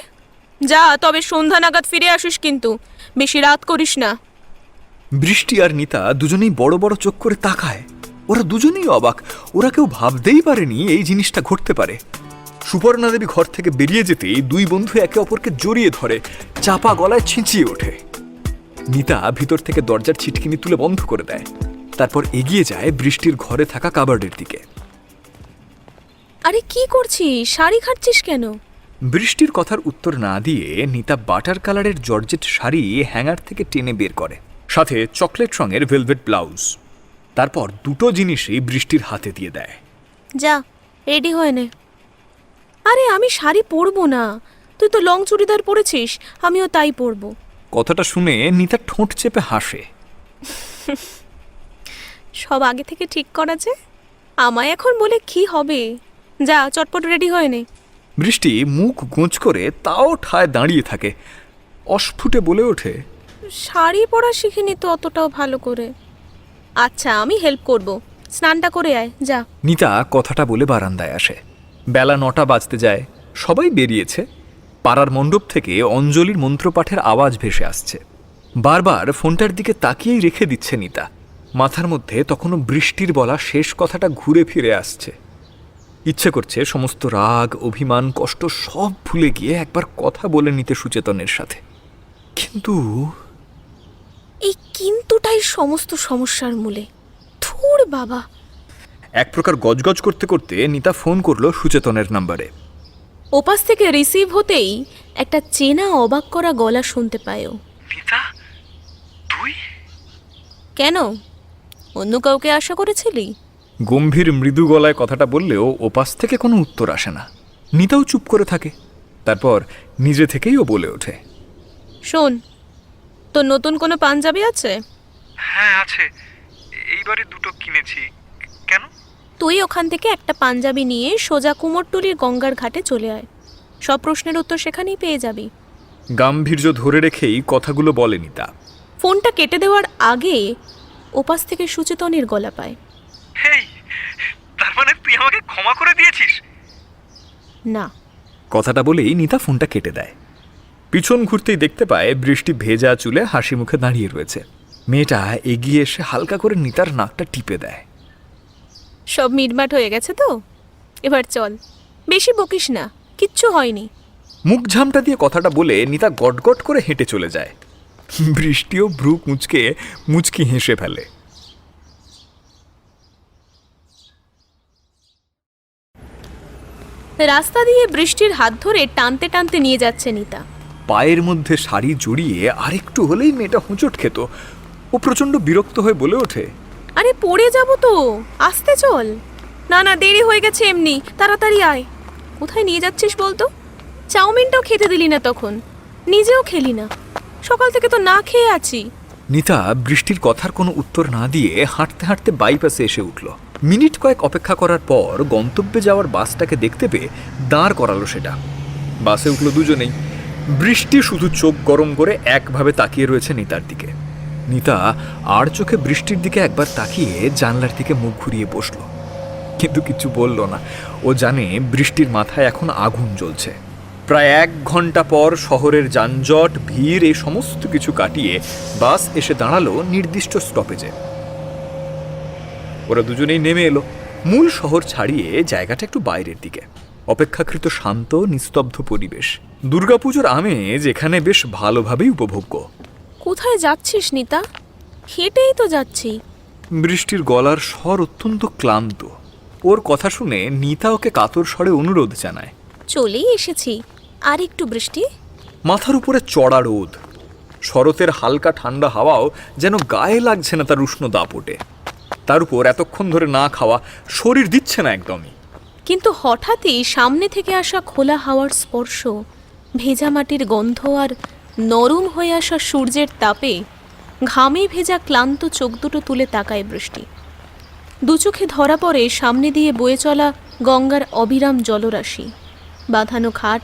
যা, তবে সন্ধ্যা নাগাদ ফিরে আসিস কিন্তু, বেশি রাত করিস না। বৃষ্টি আর নিতা দুজনেই বড় বড় চোখ করে তাকায়। ওরা দুজনেই অবাক, ওরা কেউ ভাবতেই পারেনি এই জিনিসটা ঘটতে পারে। সুপর্ণা দেবী ঘর থেকে বেরিয়ে যেতেই দুই বন্ধু একে অপরকে জড়িয়ে ধরে, চাপা গলায় ছিঁচিয়ে ওঠে। নিতা ভিতর থেকে দরজার ছিটকিনি তুলে বন্ধ করে দেয়, তারপর এগিয়ে যায় বৃষ্টির ঘরে থাকা কাবার্ডের দিকে। আরে কি করছিস? শাড়ি খাটছিস কেন? বৃষ্টির কথার উত্তর না দিয়ে নিতা বাটার কালারের জর্জেট শাড়ি হ্যাঙ্গার থেকে টেনে বের করে, সাথে চকলেট রঙের ভেলভেট ব্লাউজ। তারপর দুটো জিনিসই বৃষ্টির হাতে দিয়ে দেয়। যা, রেডি হয়ে নে। আরে আমি শাড়ি পরবো না, তুই তো লং চুড়িদার পরেছিস, আমিও তাই পরবো। কথাটা শুনে নিতা ঠোঁট চেপে হাসে। সব আগে থেকে ঠিক করা যে, আমায় এখন বলে কি হবে? যা, চটপট রেডি হয়ে নে। বৃষ্টি মুখ গোঁজ করে তাও ঠায় দাঁড়িয়ে থাকে, অস্ফুটে বলে ওঠে, শাড়ি পরা শিখিনি তো অতটাও ভালো করে। আচ্ছা, আমি হেল্প করব, স্নানটা করে আয়, যা। নিতা কথাটা বলে বারান্দায় আসে। বেলা 9টা বাজতে যায়, সবাই বেরিয়েছে। পাড়ার মণ্ডপ থেকে অঞ্জলির মন্ত্রপাঠের আওয়াজ ভেসে আসছে। বারবার ফোনটার দিকে তাকিয়েই রেখে দিচ্ছে নিতা। মাথার মধ্যে তখনও বৃষ্টির বলা শেষ কথাটা ঘুরে ফিরে আসছে। ইচ্ছে করছে সমস্ত রাগ, অভিমান, কষ্ট সব ভুলে গিয়ে একবার কথা বলে নিতে সুচেতনের সাথে। কিন্তু এই কিন্তুটাই সমস্ত সমস্যার মূলে। ধুর বাবা। এক প্রকার গজগজ করতে করতে নিতা ফোন করলো সুচেতনের নাম্বারে। ওপাশ থেকে রিসিভ হতেই একটা চেনা অবাক করা গলা শুনতে পায় ও। নিতা, তুই? কেন, অন্য কাউকে আশা করেছিলি? গম্ভীর মৃদু গলায় কথাটা বললেও ওপাশ থেকে কোনো উত্তর আসে না। নিতাও চুপ করে থাকে। তারপর নিজে থেকেই ও বলে ওঠে, শোন, তোর নতুন কোনো পাঞ্জাবি আছে? হ্যাঁ আছে, এইবারে দুটো কিনেছি। কেন? তুই ওখান থেকে একটা পাঞ্জাবি নিয়ে সোজা কুমোরটুলির গঙ্গার ঘাটে চলে আয়, সব প্রশ্নের উত্তর সেখানেই পেয়ে যাবি। গাম্ভীর্য ধরে রেখেই কথাগুলো বলে নিতা। ফোনটা কেটে দেওয়ার আগে ওপাশ থেকে সুচেতনের গলা পায়। হেই, তার মানে তুই আমাকে ক্ষমা করে দিয়েছিস? না। কথাটা বলেই নিতা ফোনটা কেটে দেয়। পিছন ঘুরতেই দেখতে পায় বৃষ্টি ভেজা চুলে হাসি মুখে দাঁড়িয়ে রয়েছে। মেয়েটা এগিয়ে এসে হালকা করে নিতার নাকটা টিপে দেয়। সব মিটমাট হয়ে গেছে তো, এবার চল, বেশি বকিস না, কিচ্ছু হয়নি। মুখ ঝামটা দিয়ে কথাটা বলে নিতা গটগট করে হেঁটে চলে যায়। বৃষ্টিও ভ্রু কুঁচকে মুচকি হেসে ফেলে। রাস্তা দিয়ে বৃষ্টির হাত ধরে টানতে টানতে নিয়ে যাচ্ছে নিতা। পায়ের মধ্যে শাড়ি জড়িয়ে আরেকটু হলেই মেয়েটা হোঁচট খেত। ও প্রচণ্ড বিরক্ত হয়ে বলে ওঠে, আরে পড়ে যাব তো, আস্তে চল। না না, দেরি হয়ে গেছে এমনি, তাড়াতাড়ি আয়। কোথায় নিয়ে যাচ্ছিস বলতো? চাউমিনটাও খেতে দিলি না তখন, নিজেও খেলি না, সকাল থেকে তো না খেয়ে আছি। নিতা বৃষ্টির কথার কোনো উত্তর না দিয়ে হাঁটতে হাঁটতে বাইপাসে এসে উঠল। মিনিট কয়েক অপেক্ষা করার পর গন্তব্যে যাওয়ার বাসটাকে দেখতে পেয়ে দাঁড় করালো সেটা। বাসে উঠল দুজনেই। বৃষ্টি শুধু চোখ গরম করে একভাবে তাকিয়ে রয়েছে নিতার দিকে। নিতা আর চোখে বৃষ্টির দিকে একবার তাকিয়ে জানলার দিকে মুখ ঘুরিয়ে বসল, কিন্তু কিছু বলল না। ও জানে বৃষ্টির মাথায় এখন আগুন জ্বলছে। প্রায় 1 ঘন্টা পর শহরের যানজট, ভিড়, এই সমস্ত কিছু কাটিয়ে বাস এসে দাঁড়ালো নির্দিষ্ট স্টপেজে। ওরা দুজনেই নেমে এলো। মূল শহর ছাড়িয়ে জায়গাটা একটু বাইরের দিকে, অপেক্ষাকৃত শান্ত নিস্তব্ধ পরিবেশ। দুর্গাপুজোর আমেজ এখানে বেশ ভালোভাবেই উপভোগ্য। কোথায় যাচ্ছিস নিতা? হেঁটেই তো যাচ্ছি। বৃষ্টির গলার স্বর অত্যন্ত ক্লান্ত। ওর কথা শুনে নিতা ওকে কাতর স্বরে অনুরোধ জানায়, চলেই এসেছি, আর একটু বৃষ্টি। মাথার উপরে চড়া রোদ, শরতের হালকা ঠান্ডা হাওয়াও যেন গায়ে লাগছে না তার উষ্ণ দাপটে। তার উপর এতক্ষণ ধরে না খাওয়া, শরীর দিচ্ছে না একদমই। কিন্তু হঠাৎই সামনে থেকে আসা খোলা হাওয়ার স্পর্শ, ভেজা মাটির গন্ধ আর নরম হয়ে আসা সূর্যের তাপে ঘামে ভেজা ক্লান্ত চোখ দুটো তুলে তাকায় বৃষ্টি। দু চোখে ধরা পড়ে সামনে দিয়ে বয়ে চলা গঙ্গার অবিরাম জলরাশি, বাঁধানো ঘাট,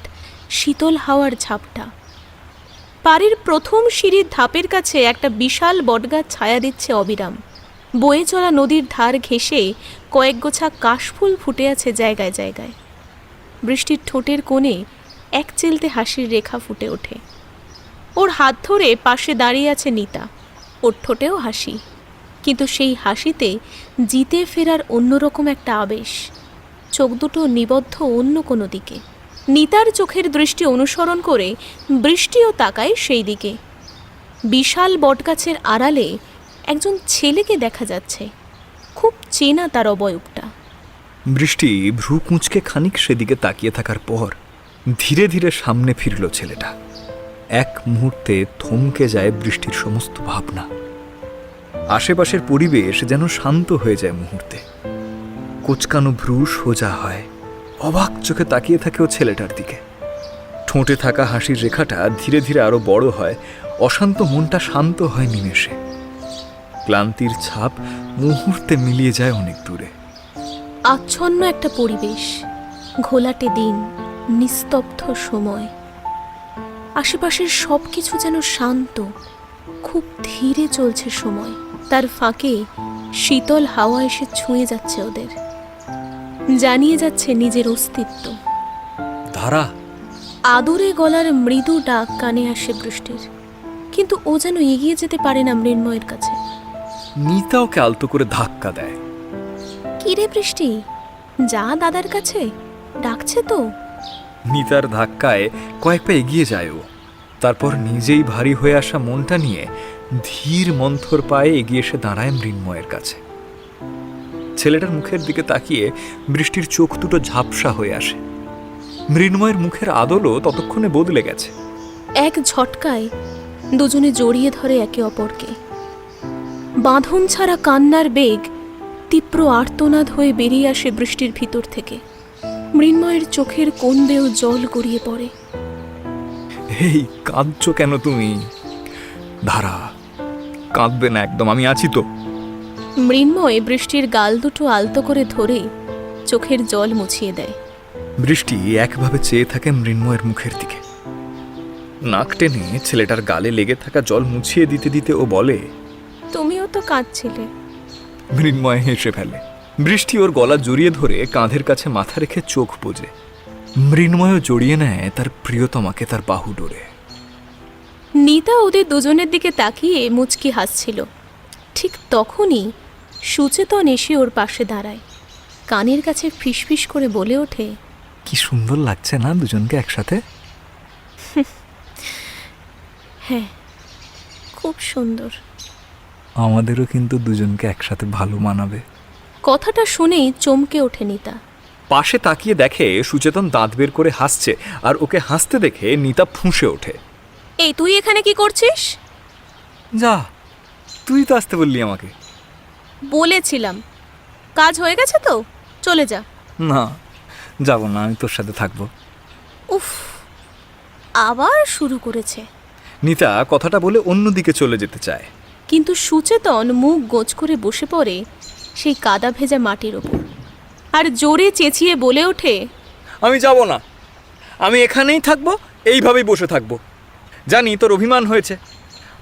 শীতল হাওয়ার ঝাপটা। পাড়ির প্রথম সিঁড়ির ধাপের কাছে একটা বিশাল বটগাছ ছায়া দিচ্ছে অবিরাম। বয়ে চলা নদীর ধার ঘেঁষে কয়েক গোছা কাশফুল ফুটে আছে জায়গায় জায়গায়। বৃষ্টির ঠোঁটের কোণে এক চেলতে হাসির রেখা ফুটে ওঠে। ওর হাত ধরে পাশে দাঁড়িয়ে আছে নিতা। ওর ঠোঁটেও হাসি, কিন্তু সেই হাসিতে জিতে ফেরার অন্যরকম একটা আবেশ। চোখ দুটো নিবদ্ধ অন্য কোনো দিকে। নিতার চোখের দৃষ্টি অনুসরণ করে বৃষ্টিও তাকায় সেই দিকে। বিশাল বটগাছের আড়ালে একজন ছেলেকে দেখা যাচ্ছে। খুব চেনা তার অবয়বটা। বৃষ্টি ভ্রু কুঁচকে খানিক সেদিকে তাকিয়ে থাকার পর ধীরে ধীরে সামনে ফিরল ছেলেটা। এক মুহূর্তে থমকে যায় বৃষ্টির সমস্ত ভাবনা। আশেপাশের পরিবেশ যেন শান্ত হয়ে যায় মুহূর্তে। কোচকানো ভ্রু সোজা হয়, অবাক চোখে তাকিয়ে থাকে ও ছেলেটার দিকে। ঠোঁটে থাকা হাসির রেখাটা ধীরে ধীরে আরো বড় হয়, অশান্ত মনটা শান্ত হয় নিমেষে। ক্লান্তির ছাপ মুহূর্তে মিলিয়ে যায় অনেক দূরে। আচ্ছন্ন একটা পরিবেশ, ঘোলাটে দিন, নিস্তব্ধ সময়। আশেপাশের সব কিছু যেন শান্ত, খুব ধীরে চলছে সময়। তার ফাঁকে শীতল হাওয়া এসে ছুঁয়ে যাচ্ছে ওদের, জানিয়ে যাচ্ছে নিজের অস্তিত্ব। ধারা, আদরে গলার মৃদু ডাক কানে আসে বৃষ্টির, কিন্তু ও যেন এগিয়ে যেতে পারে না মৃন্ময়ের কাছে। নিতা ওকে আলতো করে ধাক্কা দেয়। কি রে বৃষ্টি, যা দাদার কাছে, ডাকছে তো। নিতার ধাক্কায় কয়েক পা এগিয়ে যায় ও। তারপর নিজেই ভারী হয়ে আসা মনটা নিয়ে ধীর মন্থর পায়ে এগিয়ে এসে দাঁড়ায় মৃন্ময়ের কাছে। ছেলেটার মুখের দিকে তাকিয়ে বৃষ্টির চোখ দুটো ঝাপসা হয়ে আসে। মৃন্ময়ের মুখের আদলও ততক্ষণে বদলে গেছে। এক ঝটকায় দুজনে জড়িয়ে ধরে একে অপরকে। বাঁধন ছাড়া কান্নার বেগ তীব্র আর্তনাদ হয়ে বেরিয়ে আসে বৃষ্টির ভিতর থেকে। মৃন্ময়ের চোখের কোণ বেয়েও জল গড়িয়ে পড়ে। এই কাঁদছো কেন তুমি? ধারা, কাঁদবে না একদম, আমি আছি তো। মৃন্ময় বৃষ্টির গাল দুটো আলতো করে ধরে চোখের জল মুছিয়ে দেয়। বৃষ্টি একভাবে চেয়ে থাকে মৃন্ময়ের মুখের দিকে। নাক টেনে ছেলেটার গালে লেগে থাকা জল মুছিয়ে দিতে দিতে ও বলে, তুমিও তো কাঁদছিলে। মৃন্ময় হেসে ফেলে। বৃষ্টি ওর গলা জড়িয়ে ধরে কাঁধের কাছে মাথা রেখে চোখ বোঝে। মৃন্ময়ও জড়িয়ে নেয় তার প্রিয়তমাকে তার বাহু ডোরে। নিতা ওদের দুজনের দিকে তাকিয়ে মুচকি হাসছিল। ঠিক তখনই সুচেতন এসে ওর পাশে দাঁড়ায়। কানের কাছে ফিসফিস করে বলে ওঠে, কি সুন্দর লাগছে না দুজনকে একসাথে? হ্যাঁ, খুব সুন্দর। আমাদেরও কিন্তু দুজনকে একসাথে ভালো মানাবে। কথাটা শুনেই চমকে ওঠে নিতা। পাশে তাকিয়ে দেখে সুচেতন দাঁত বের করে হাসছে, আর ওকে হাসতে দেখে নিতা ফুঁসে ওঠে। এই, তুই এখানে কি করছিস? যা, তুই তো আসতে বললি আমাকে। বলেছিলাম, কাজ হয়ে গেছে তো, চলে যা। না, যাব না, আমি তোর সাথে থাকবো। উফ, আবার শুরু করেছে। নিতা কথাটা বলে অন্যদিকে চলে যেতে চায়, কিন্তু সুচেতন মুখ গোছ করে বসে পড়ে সেই কাদা ভেজা মাটির ওপর, আর জোরে চেঁচিয়ে বলে ওঠে, আমি যাব না, আমি এখানেই থাকবো, এইভাবেই বসে থাকবো। জানি তোর অভিমান হয়েছে,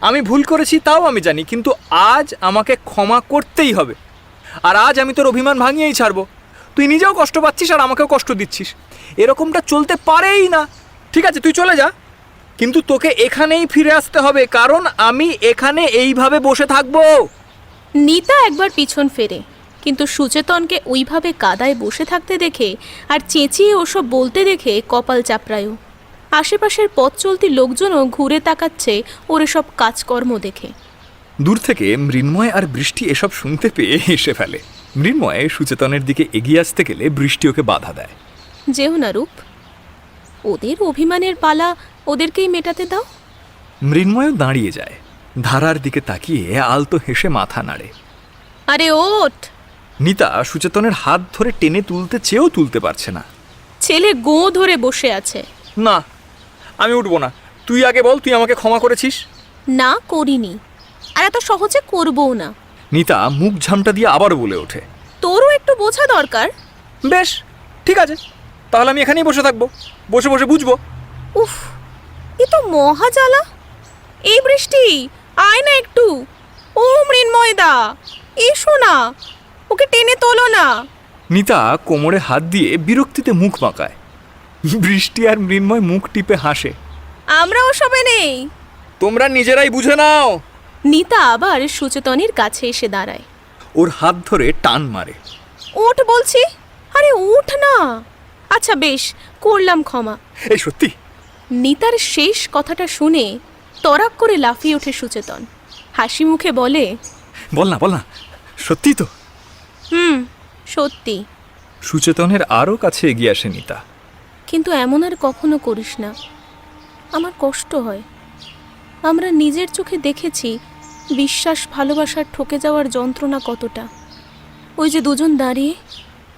আমি ভুল করেছি তাও আমি জানি, কিন্তু আজ আমাকে ক্ষমা করতেই হবে। আর আজ আমি তোর অভিমান ভাঙিয়েই ছাড়বো। তুই নিজেও কষ্ট পাচ্ছিস আর আমাকেও কষ্ট দিচ্ছিস, এরকমটা চলতে পারেই না। ঠিক আছে, তুই চলে যা, কিন্তু তোকে এখানেই ফিরে আসতে হবে, কারণ আমি এখানে এইভাবে বসে থাকবো। নিতা একবার পিছন ফেরে, কিন্তু সুচেতনকে ওইভাবে কাদায় বসে থাকতে দেখে আর চেঁচিয়ে ওসব বলতে দেখে কপাল চাপড়ায়ও। আশেপাশের পথ চলতি লোকজনও ঘুরে তাকাচ্ছে ওর এসব কাজকর্ম দেখে। দূর থেকে মৃন্ময় আর বৃষ্টি এসব শুনতে পেয়ে হেসে ফেলে। মৃন্ময় সুচেতনের দিকে এগিয়ে আসতে গেলে বৃষ্টি ওকে বাধা দেয়। যেও না রূপ, ওদের অভিমানের পালা ওদেরকেই মেটাতে দাও। মৃন্ময়ও দাঁড়িয়ে যায়, ধারার দিকে তাকিয়ে আলতো হেসে মাথা নাড়ে। আরে ওঠ! নিতা সুচেতনের হাত ধরে টেনে তুলতে চেয়েও তুলতে পারছে না। ছেলে গো ধরে বসে আছে। না, আমি উঠবো না। তুই আগে বল, তুই আমাকে ক্ষমা করেছিস? না, করিনি, আর এত সহজে করবও না। নিতা মুখ ঝামটা দিয়ে আবারও বলে ওঠে, তোরও একটু বোঝা দরকার। বেশ, ঠিক আছে, তাহলে আমি এখানেই বসে থাকবো, বসে বসে বুঝবো। উফ, এ তো মহা জ্বালা। এই বৃষ্টি, আয় না একটু। ও মৃন্ময়দা, এসো না, ওকে টেনে তোলো না। নিতা কোমরে হাত দিয়ে বিরক্তিতে মুখ বাঁকায়। বৃষ্টি আর মৃন্ময় মুখ টিপে হাসে। আমরা ওসবে নেই। তোমরা নিজেরাই বুঝে নাও। নিতা আবার সুচেতনের কাছে এসে দাঁড়ায়। ওর হাত ধরে টান মারে। ওঠ বলছি। আরে উঠ না। আচ্ছা বেশ, করলাম ক্ষমা। এই সত্যি? নিতার শেষ কথাটা শুনে তরাক করে লাফিয়ে ওঠে সুচেতন। হাসি মুখে বলে, বল না, সত্যি তো? সত্যি। সুচেতনের আরও কাছে এগিয়ে আসে নিতা। কিন্তু এমন আর কখনো করিস না, আমার কষ্ট হয়। আমরা নিজের চোখে দেখেছি বিশ্বাস ভালোবাসার ঠকে যাওয়ার যন্ত্রণা কতটা। ওই যে দুজন দাঁড়িয়ে,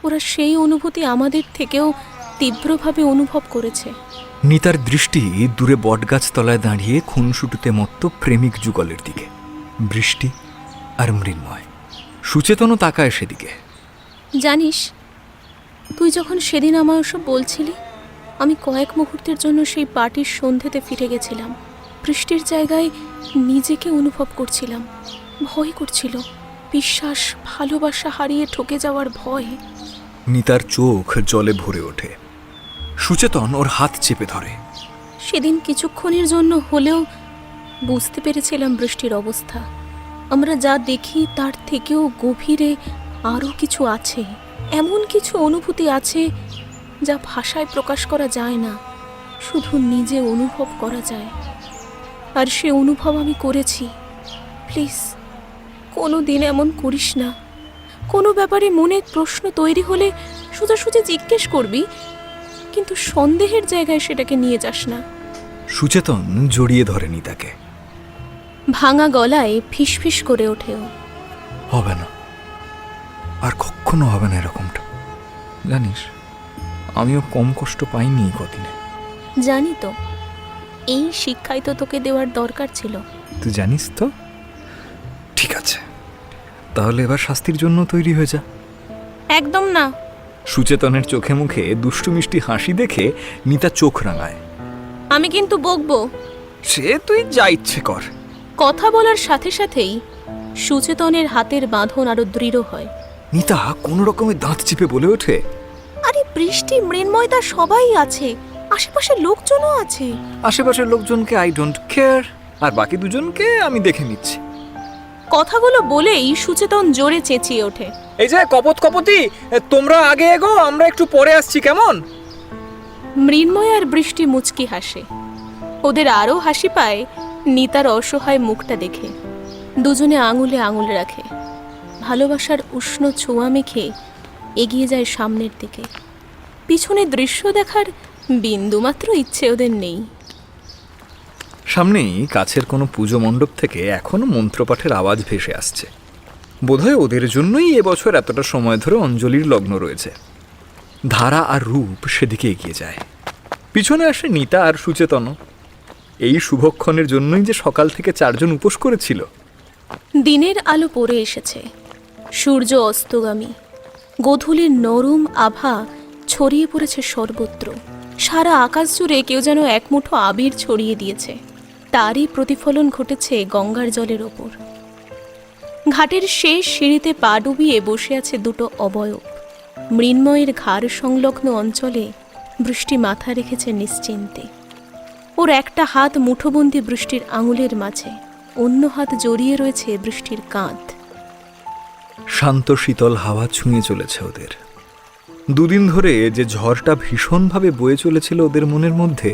ওরা সেই অনুভূতি আমাদের থেকেও তীব্রভাবে অনুভব করেছে। নিতার দৃষ্টি দূরে বটগাছ তলায় দাঁড়িয়ে খুনসুটিতে মত্ত প্রেমিক যুগলের দিকে। বৃষ্টি আর মৃন্ময়। সুচেতনও তাকায় সেদিকে। জানিস, তুই যখন সেদিন আমায় ওসব বলছিলি, আমি কয়েক মুহূর্তের জন্য সেই পার্টির সন্ধ্যেতে ফিরে গেছিলাম। বৃষ্টির জায়গায় নিজেকে অনুভব করছিলাম। ভয় করছিল, বিশ্বাস ভালোবাসা হারিয়ে ঠকে যাওয়ার ভয়। নিতার চোখ জলে ভরে ওঠে। সুচেতন ওর হাত চেপে ধরে। সেদিন কিছুক্ষণের জন্য হলেও বুঝতে পেরেছিলাম বৃষ্টির অবস্থা। আমরা যা দেখি তার থেকেও গভীরে আরও কিছু আছে। এমন কিছু অনুভূতি আছে যা ভাষায় প্রকাশ করা যায় না, শুধু নিজে অনুভব করা যায়। আর সে অনুভব আমি করেছি। প্লিজ কোনো দিন এমন করিস না। কোনো ব্যাপারে মনে প্রশ্ন তৈরি হলে সোজাসুজি জিজ্ঞেস করবি, কিন্তু সন্দেহের জায়গায় সেটাকে নিয়ে যাস না। সুচেতন জড়িয়ে ধরে নিতাকে। ভাঙা গলায় ফিসফিস করে ওঠেও। হবে না, আর কখনো হবে না এরকমটা। জানিস, আমিও কম কষ্ট পাইনি এই কদিনে। জানি তো, এই শিক্ষাই তো তোকে দেওয়ার দরকার ছিল। তুই জানিস তো? ঠিক আছে, তাহলে এবার শাস্তির জন্য তৈরি হয়ে যা। একদম না। সুচেতনের চোখে মুখে দুষ্টু মিষ্টি হাসি দেখে নিতা চোখ রাঙায়। আমি কিন্তু বকবো। সে তুই যা ইচ্ছে কর। কথা বলার সাথে সাথেই সুচেতনের হাতের বাঁধন আরো দৃঢ় হয়। নিতা কোন রকমে দাঁত চিপে বলে ওঠে, আরে বৃষ্টি, মৃন্ময়দা সবাই আছে, আশেপাশের লোকজনও আছে। আশেপাশের লোকজনকে আই ডোন্ট কেয়ার, আর বাকি দুজনকে আমি দেখে নিচ্ছি। কথাগুলো বলেই সুচেতন জোরে চেঁচিয়ে ওঠে, এই যে কপতি, তোমরা আগে এগো, আমরা একটু পরে আসছি, কেমন? মৃন্ময় আর বৃষ্টি মুচকি হাসে। ওদের আরও হাসি পায় নিতার অসহায় মুখটা দেখে। দুজনে আঙুলে আঙুল রাখে, ভালোবাসার উষ্ণ ছোঁয়া মেখে এগিয়ে যায় সামনের দিকে। পিছনে দৃশ্য দেখার বিন্দুমাত্র ইচ্ছে ওদের নেই। সামনেই কাছের কোনো পুজো মণ্ডপ থেকে এখনো মন্ত্রপাঠের আওয়াজ ভেসে আসছে। বোধহয় ওদের জন্যই এবছর এতটা সময় ধরে অঞ্জলির লগ্ন রয়েছে। ধারা আর রূপ সেদিকে এগিয়ে যায়। পিছনে আসে নিতা আর সুচেতন। এই শুভক্ষণের জন্যই যে সকাল থেকে 4 জন উপোস করেছিল। দিনের আলো পড়ে এসেছে, সূর্য অস্তগামী। গোধূলির নরম আভা ছড়িয়ে পড়েছে সর্বত্র। সারা আকাশ জুড়ে কেউ যেন এক মুঠো আবির ছড়িয়ে দিয়েছে। তারই প্রতিফলন ঘটেছে গঙ্গার জলের ওপর। ঘাটের শেষ সিঁড়িতে পা ডুবিয়ে বসে আছে দুটো অবয়ব। মৃন্ময়ের ঘাড় সংলগ্ন অঞ্চলে বৃষ্টি মাথা রেখেছে নিশ্চিন্তে। ওর একটা হাত মুঠোবন্দি বৃষ্টির আঙুলের মাঝে, অন্য হাত জড়িয়ে রয়েছে বৃষ্টির কাঁধ। শান্ত শীতল হাওয়া ছুঁয়ে চলেছে ওদের। দুদিন ধরে যে ঝড়টা ভীষণভাবে বয়ে চলেছিল ওদের মনের মধ্যে,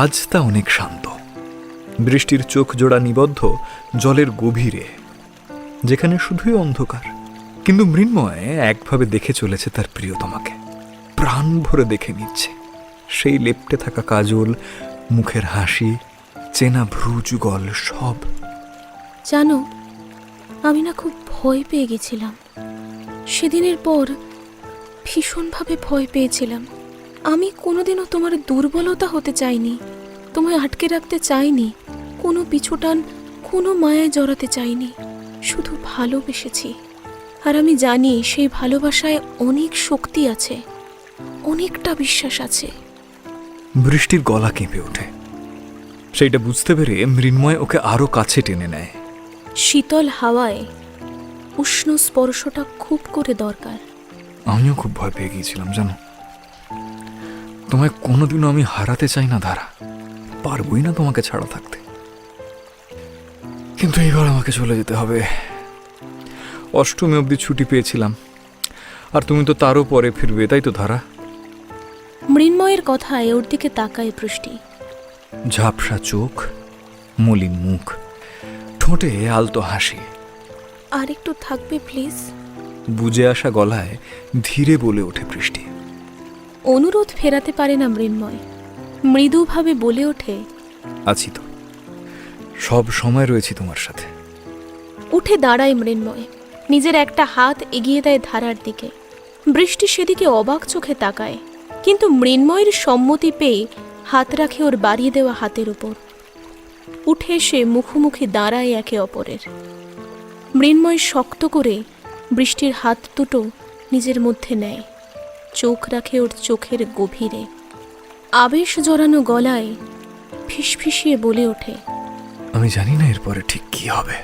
আজ তা অনেক শান্ত। বৃষ্টির চোখ জোড়া নিবদ্ধ জলের গভীরে, যেখানে শুধুই অন্ধকার। কিন্তু মৃন্ময় একভাবে দেখে চলেছে তার প্রিয়তমাকে, প্রাণ ভরে দেখে নিচ্ছে। সেই লেপ্টে থাকা কাজল, মুখের হাসি, চেনা ভ্রু যুগল সব। জানো, আমি না খুব ভয় পেয়ে গেছিলাম। সেদিনের পর ভীষণভাবে ভয় পেয়েছিলাম। আমি কোনোদিনও তোমার দুর্বলতা হতে চাইনি, তোমায় আটকে রাখতে চাইনি, কোনো পিছুটান, কোনো মায়ায় জড়াতে চাইনি। শুধু ভালোবেসেছি। আর আমি জানি সেই ভালোবাসায় অনেক শক্তি আছে, অনেকটা বিশ্বাস আছে। বৃষ্টির গলা কেঁপে ওঠে। সেইটা বুঝতে পেরে মৃন্ময় ওকে আরো কাছে টেনে নেয়। শীতল হাওয়ায় উষ্ণ স্পর্শটা খুব করে দরকার। আমিও খুব ভয় পেয়ে গিয়েছিলাম জানো। তোমায় কোনোদিনও আমি হারাতে চাই না ধারা, পারবই না তোমাকে ছাড়া থাকতে। কিন্তু এইবার আমাকে চলে যেতে হবে। অষ্টমী অবধি ছুটি পেয়েছিলাম, আর তুমি তো তারও পরে ফিরবে, তাই তো ধারা? মৃন্ময়ের কথায় ওর দিকে তাকায় বৃষ্টি। ঝাপসা চোখ, মলিন মুখ, ঠোঁটে আলতো হাসি। আর একটু থাকবে প্লিজ? বুঝে আসা গলায় ধীরে বলে ওঠে বৃষ্টি। অনুরোধ ফেরাতে পারে না মৃন্ময়, মৃদুভাবে বলে ওঠে, আছি তো, সব সময় রয়েছি তোমার সাথে। উঠে দাঁড়ায় মৃন্ময়, নিজের একটা হাত এগিয়ে দেয় ধারার দিকে। বৃষ্টি সেদিকে অবাক চোখে তাকায়, কিন্তু মৃন্ময়ের সম্মতি পেয়ে হাত রাখে ওর বাড়িয়ে দেওয়া হাতের উপর। উঠে এসে মুখোমুখি দাঁড়ায় একে অপরের। মৃন্ময় শক্ত করে বৃষ্টির হাত দুটো নিজের মধ্যে নেয়, চোখ রাখে ওর চোখের গভীরে। আবেশ জড়ানো গলায় ফিসফিসিয়ে বলে ওঠে, আমি জানি না এরপরে ঠিক কি হবে,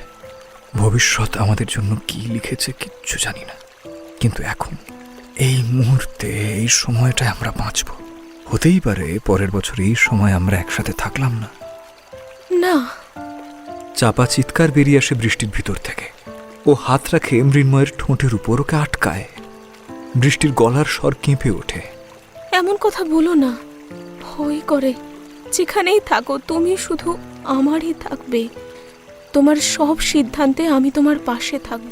ভবিষ্যৎ আমাদের জন্য কি লিখেছে কিচ্ছু জানি না, কিন্তু এখন এই মুহূর্তে এই সময়টায় আমরা বাঁচব। হতেই পারে পরের বছর এই সময় আমরা একসাথে থাকলাম না। না। চাপা চিৎকার বেরিয়ে আসে বৃষ্টির ভিতর থেকে। ও হাত রাখে মৃন্ময়ের ঠোঁটের উপর, ওকে আটকায়। বৃষ্টির গলার স্বর কেঁপে ওঠে। এমন কথা বলো না, ভয় করে। যেখানেই থাকো তুমি শুধু আমারই থাকবে। তোমার সব সিদ্ধান্তে আমি তোমার পাশে থাকব,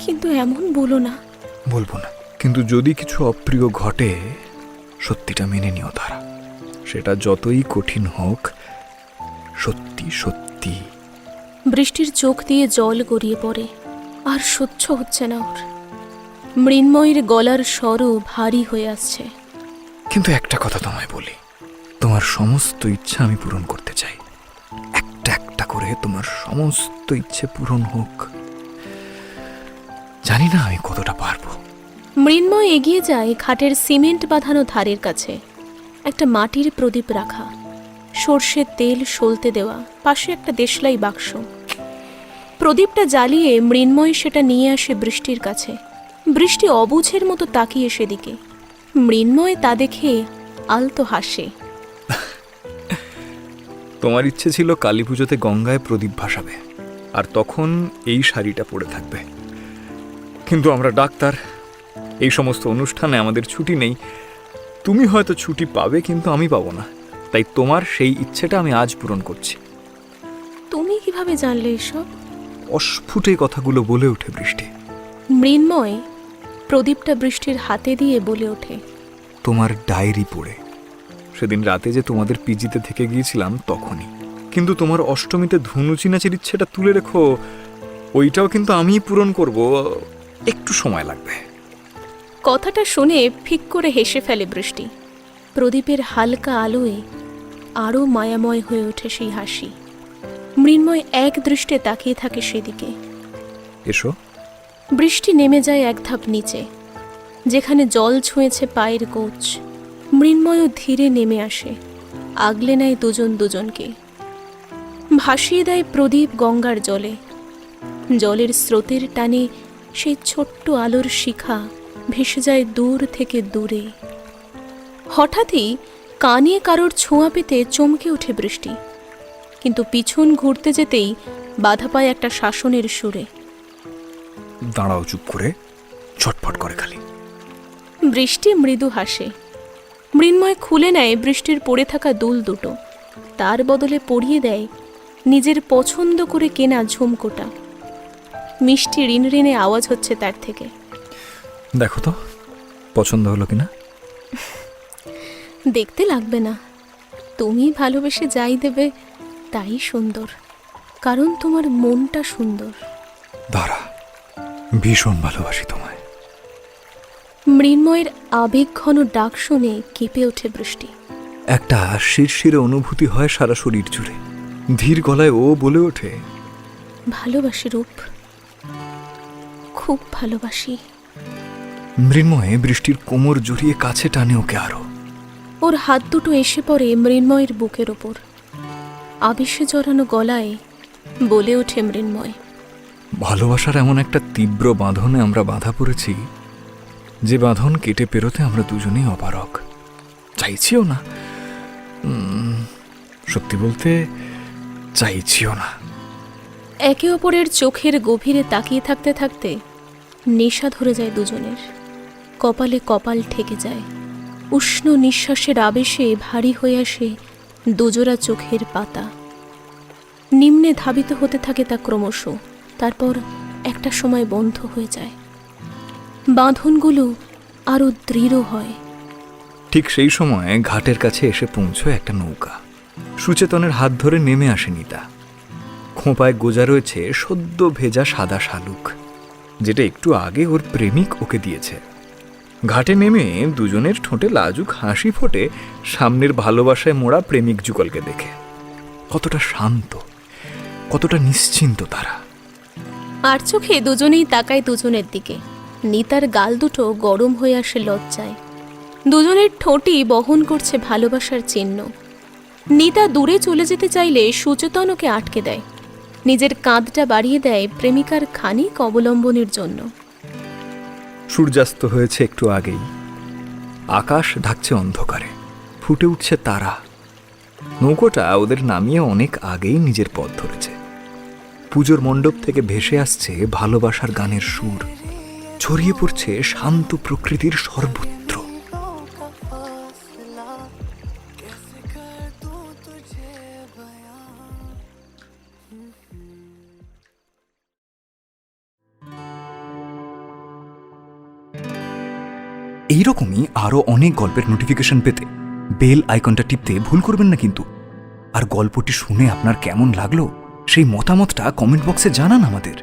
কিন্তু এমন বলো না। বলবো না, কিন্তু যদি কিছু অপ্রিয় ঘটে সত্যিটা মেনে নিও ধারা। সেটা যতই কঠিন হোক, সত্যি সত্যি। বৃষ্টির চোখ দিয়ে জল গড়িয়ে পড়ে, আর সহ্য হচ্ছে না ওর। মৃন্ময়ের গলার স্বরও ভারী হয়ে আসছে। কিন্তু একটা কথা তোমায় বলি, তোমার সমস্ত ইচ্ছা আমি পূরণ করতে চাই। একটা একটা করে তোমার সমস্ত ইচ্ছে পূরণ হোক। জানি না আমি কতটা পারবো। মৃন্ময় এগিয়ে যায় খাটের সিমেন্ট বাঁধানো ধারের কাছে। একটা মাটির প্রদীপ রাখা, সর্ষের তেল সলতে দেওয়া, পাশে একটা দেশলাই বাক্স। প্রদীপটা জ্বালিয়ে মৃন্ময় সেটা নিয়ে আসে বৃষ্টির কাছে। বৃষ্টি অবুঝের মতো তাকিয়ে সেদিকে। মৃন্ময় তা দেখে আলতো হাসে। তোমার ইচ্ছে ছিল কালী পুজোতে গঙ্গায় প্রদীপ ভাসাবে, আর তখন এই শাড়িটা পরে থাকবে। কিন্তু আমরা ডাক্তার, এই সমস্ত অনুষ্ঠানে আমাদের ছুটি নেই। তুমি হয়তো ছুটি পাবে, কিন্তু আমি পাবো না। তাই তোমার সেই ইচ্ছেটা আমি আজ পূরণ করছি। তুমি কিভাবে জানলে এসব? অস্ফুটে কথাগুলো বলে ওঠে বৃষ্টি। মৃন্ময় প্রদীপটা বৃষ্টির হাতে দিয়ে বলে ওঠে, তোমার ডায়েরি পড়ে। সেদিন রাতে যে তোমাদের পিজিতে থেকে গিয়েছিলাম তখনই। কিন্তু তোমার অষ্টমীতে ধনুচি নাচের ইচ্ছেটা তুলে রেখো, ওইটাও কিন্তু আমিই পূরণ করব। একটু সময় লাগবে। কথাটা শুনে ফিক করে হেসে ফেলে বৃষ্টি। প্রদীপের হালকা আলোয় আরও মায়াময় হয়ে ওঠে সেই হাসি। মৃন্ময় এক দৃষ্টে তাকিয়ে থাকে সেদিকে। এসো। বৃষ্টি নেমে যায় এক ধাপ নিচে, যেখানে জল ছুঁয়েছে পায়ের কোচ। মৃন্ময়ও ধীরে নেমে আসে, আগলে নেয় দুজন দুজনকে। ভাসিয়ে দেয় প্রদীপ গঙ্গার জলে। জলের স্রোতের টানে সেই ছোট্ট আলোর শিখা ভেসে যায় দূর থেকে দূরে। হঠাৎই কানে কারোর ছোঁয়া পেতে চমকে ওঠে বৃষ্টি, কিন্তু পিছন ঘুরতে যেতেই বাধা পায় একটা শাসনের সুরে। দাঁড়াও চুপ করে, ছটফট করে খালি। বৃষ্টি মৃদু হাসে। মৃন্ময় খুলে নেয় বৃষ্টির পড়ে থাকা দুল দুটো, তার বদলে পরিয়ে দেয় নিজের পছন্দ করে কেনা ঝুমকোটা। মিষ্টি রিনরিনে আওয়াজ হচ্ছে তার থেকে। দেখো তো পছন্দ হলো কিনা। দেখতে লাগবে না, তুমি ভালোবেসে যাই দেবে তাই সুন্দর, কারণ তোমার মনটা সুন্দর। দাঁড়া, ভীষণ ভালোবাসি তোমায়। মৃন্ময়ের আবেগঘন ডাক শুনে কেঁপে ওঠে বৃষ্টি। একটা শিরশিরে অনুভূতি হয় সারা শরীর জুড়ে। ধীর গলায় ও বলে ওঠে, ভালোবাসি রূপ, খুব ভালোবাসি। মৃন্ময়ে বৃষ্টির কোমর জড়িয়ে কাছে টানে ওকে আরো। ওর হাত দুটো এসে পড়ে মৃন্ময়ের বুকের ওপর। আবেশে জড়ানো গলায় বলে ওঠে মৃন্ময়, ভালোবাসার এমন একটা তীব্র বাঁধনে আমরা বাঁধা পড়েছি, যে বাঁধন কেটে পেরোতে আমরা দুজনেই অপারগ। চাইছিও না, সত্যি বলতে চাইছিও না। একে অপরের চোখের গভীরে তাকিয়ে থাকতে থাকতে নেশা ধরে যায় দুজনের। কপালে কপাল ঠেকে যায়, উষ্ণ নিঃশ্বাসের আবেশে ভারী হয়ে আসে দুজোড়া চোখের পাতা। নিম্নে ধাবিত হতে থাকে তা ক্রমশ, তারপর একটা সময় বন্ধ হয়ে যায়। বাঁধনগুলো আরো দৃঢ় হয়। ঠিক সেই সময় ঘাটের কাছে এসে পৌঁছয় একটা নৌকা। সুচেতনের হাত ধরে নেমে আসে নিতা। খোঁপায় গোজা রয়েছে সদ্য ভেজা সাদা শালুক, যেটা একটু আগে ওর প্রেমিক ওকে দিয়েছে। ঘাটে নেমে দুজনের ঠোঁটে লাজুক হাসি ফোটে সামনের ভালোবাসায় মোড়া প্রেমিক যুগলকে দেখে। কতটা শান্ত, কতটা নিশ্চিন্ত তারা। আর চোখে দুজনেই তাকায় দুজনের দিকে। নিতার গাল দুটো গরম হয়ে আসে লজ্জায়। দুজনের ঠোঁটই বহন করছে ভালোবাসার চিহ্ন। নিতা দূরে চলে যেতে চাইলে সুচেতন ওকে আটকে দেয়। নিজের কাঁধটা বাড়িয়ে দেয় প্রেমিকার খানিক অবলম্বনের জন্য। সূর্যাস্ত হয়েছে একটু আগেই। আকাশ ঢাকছে অন্ধকারে, ফুটে উঠছে তারা। নৌকোটা ওদের নামিয়ে অনেক আগেই নিজের পথ ধরেছে। পুজোর মণ্ডপ থেকে ভেসে আসছে ভালোবাসার গানের সুর, ছড়িয়ে পড়ছে শান্ত প্রকৃতির সর্বত্র। এইরকমই আরও অনেক গল্পের নোটিফিকেশন পেতে বেল আইকনটা টিপতে ভুল করবেন না কিন্তু। আর গল্পটি শুনে আপনার কেমন লাগলো সেই মতামতটা কমেন্ট বক্সে জানান আমাদের।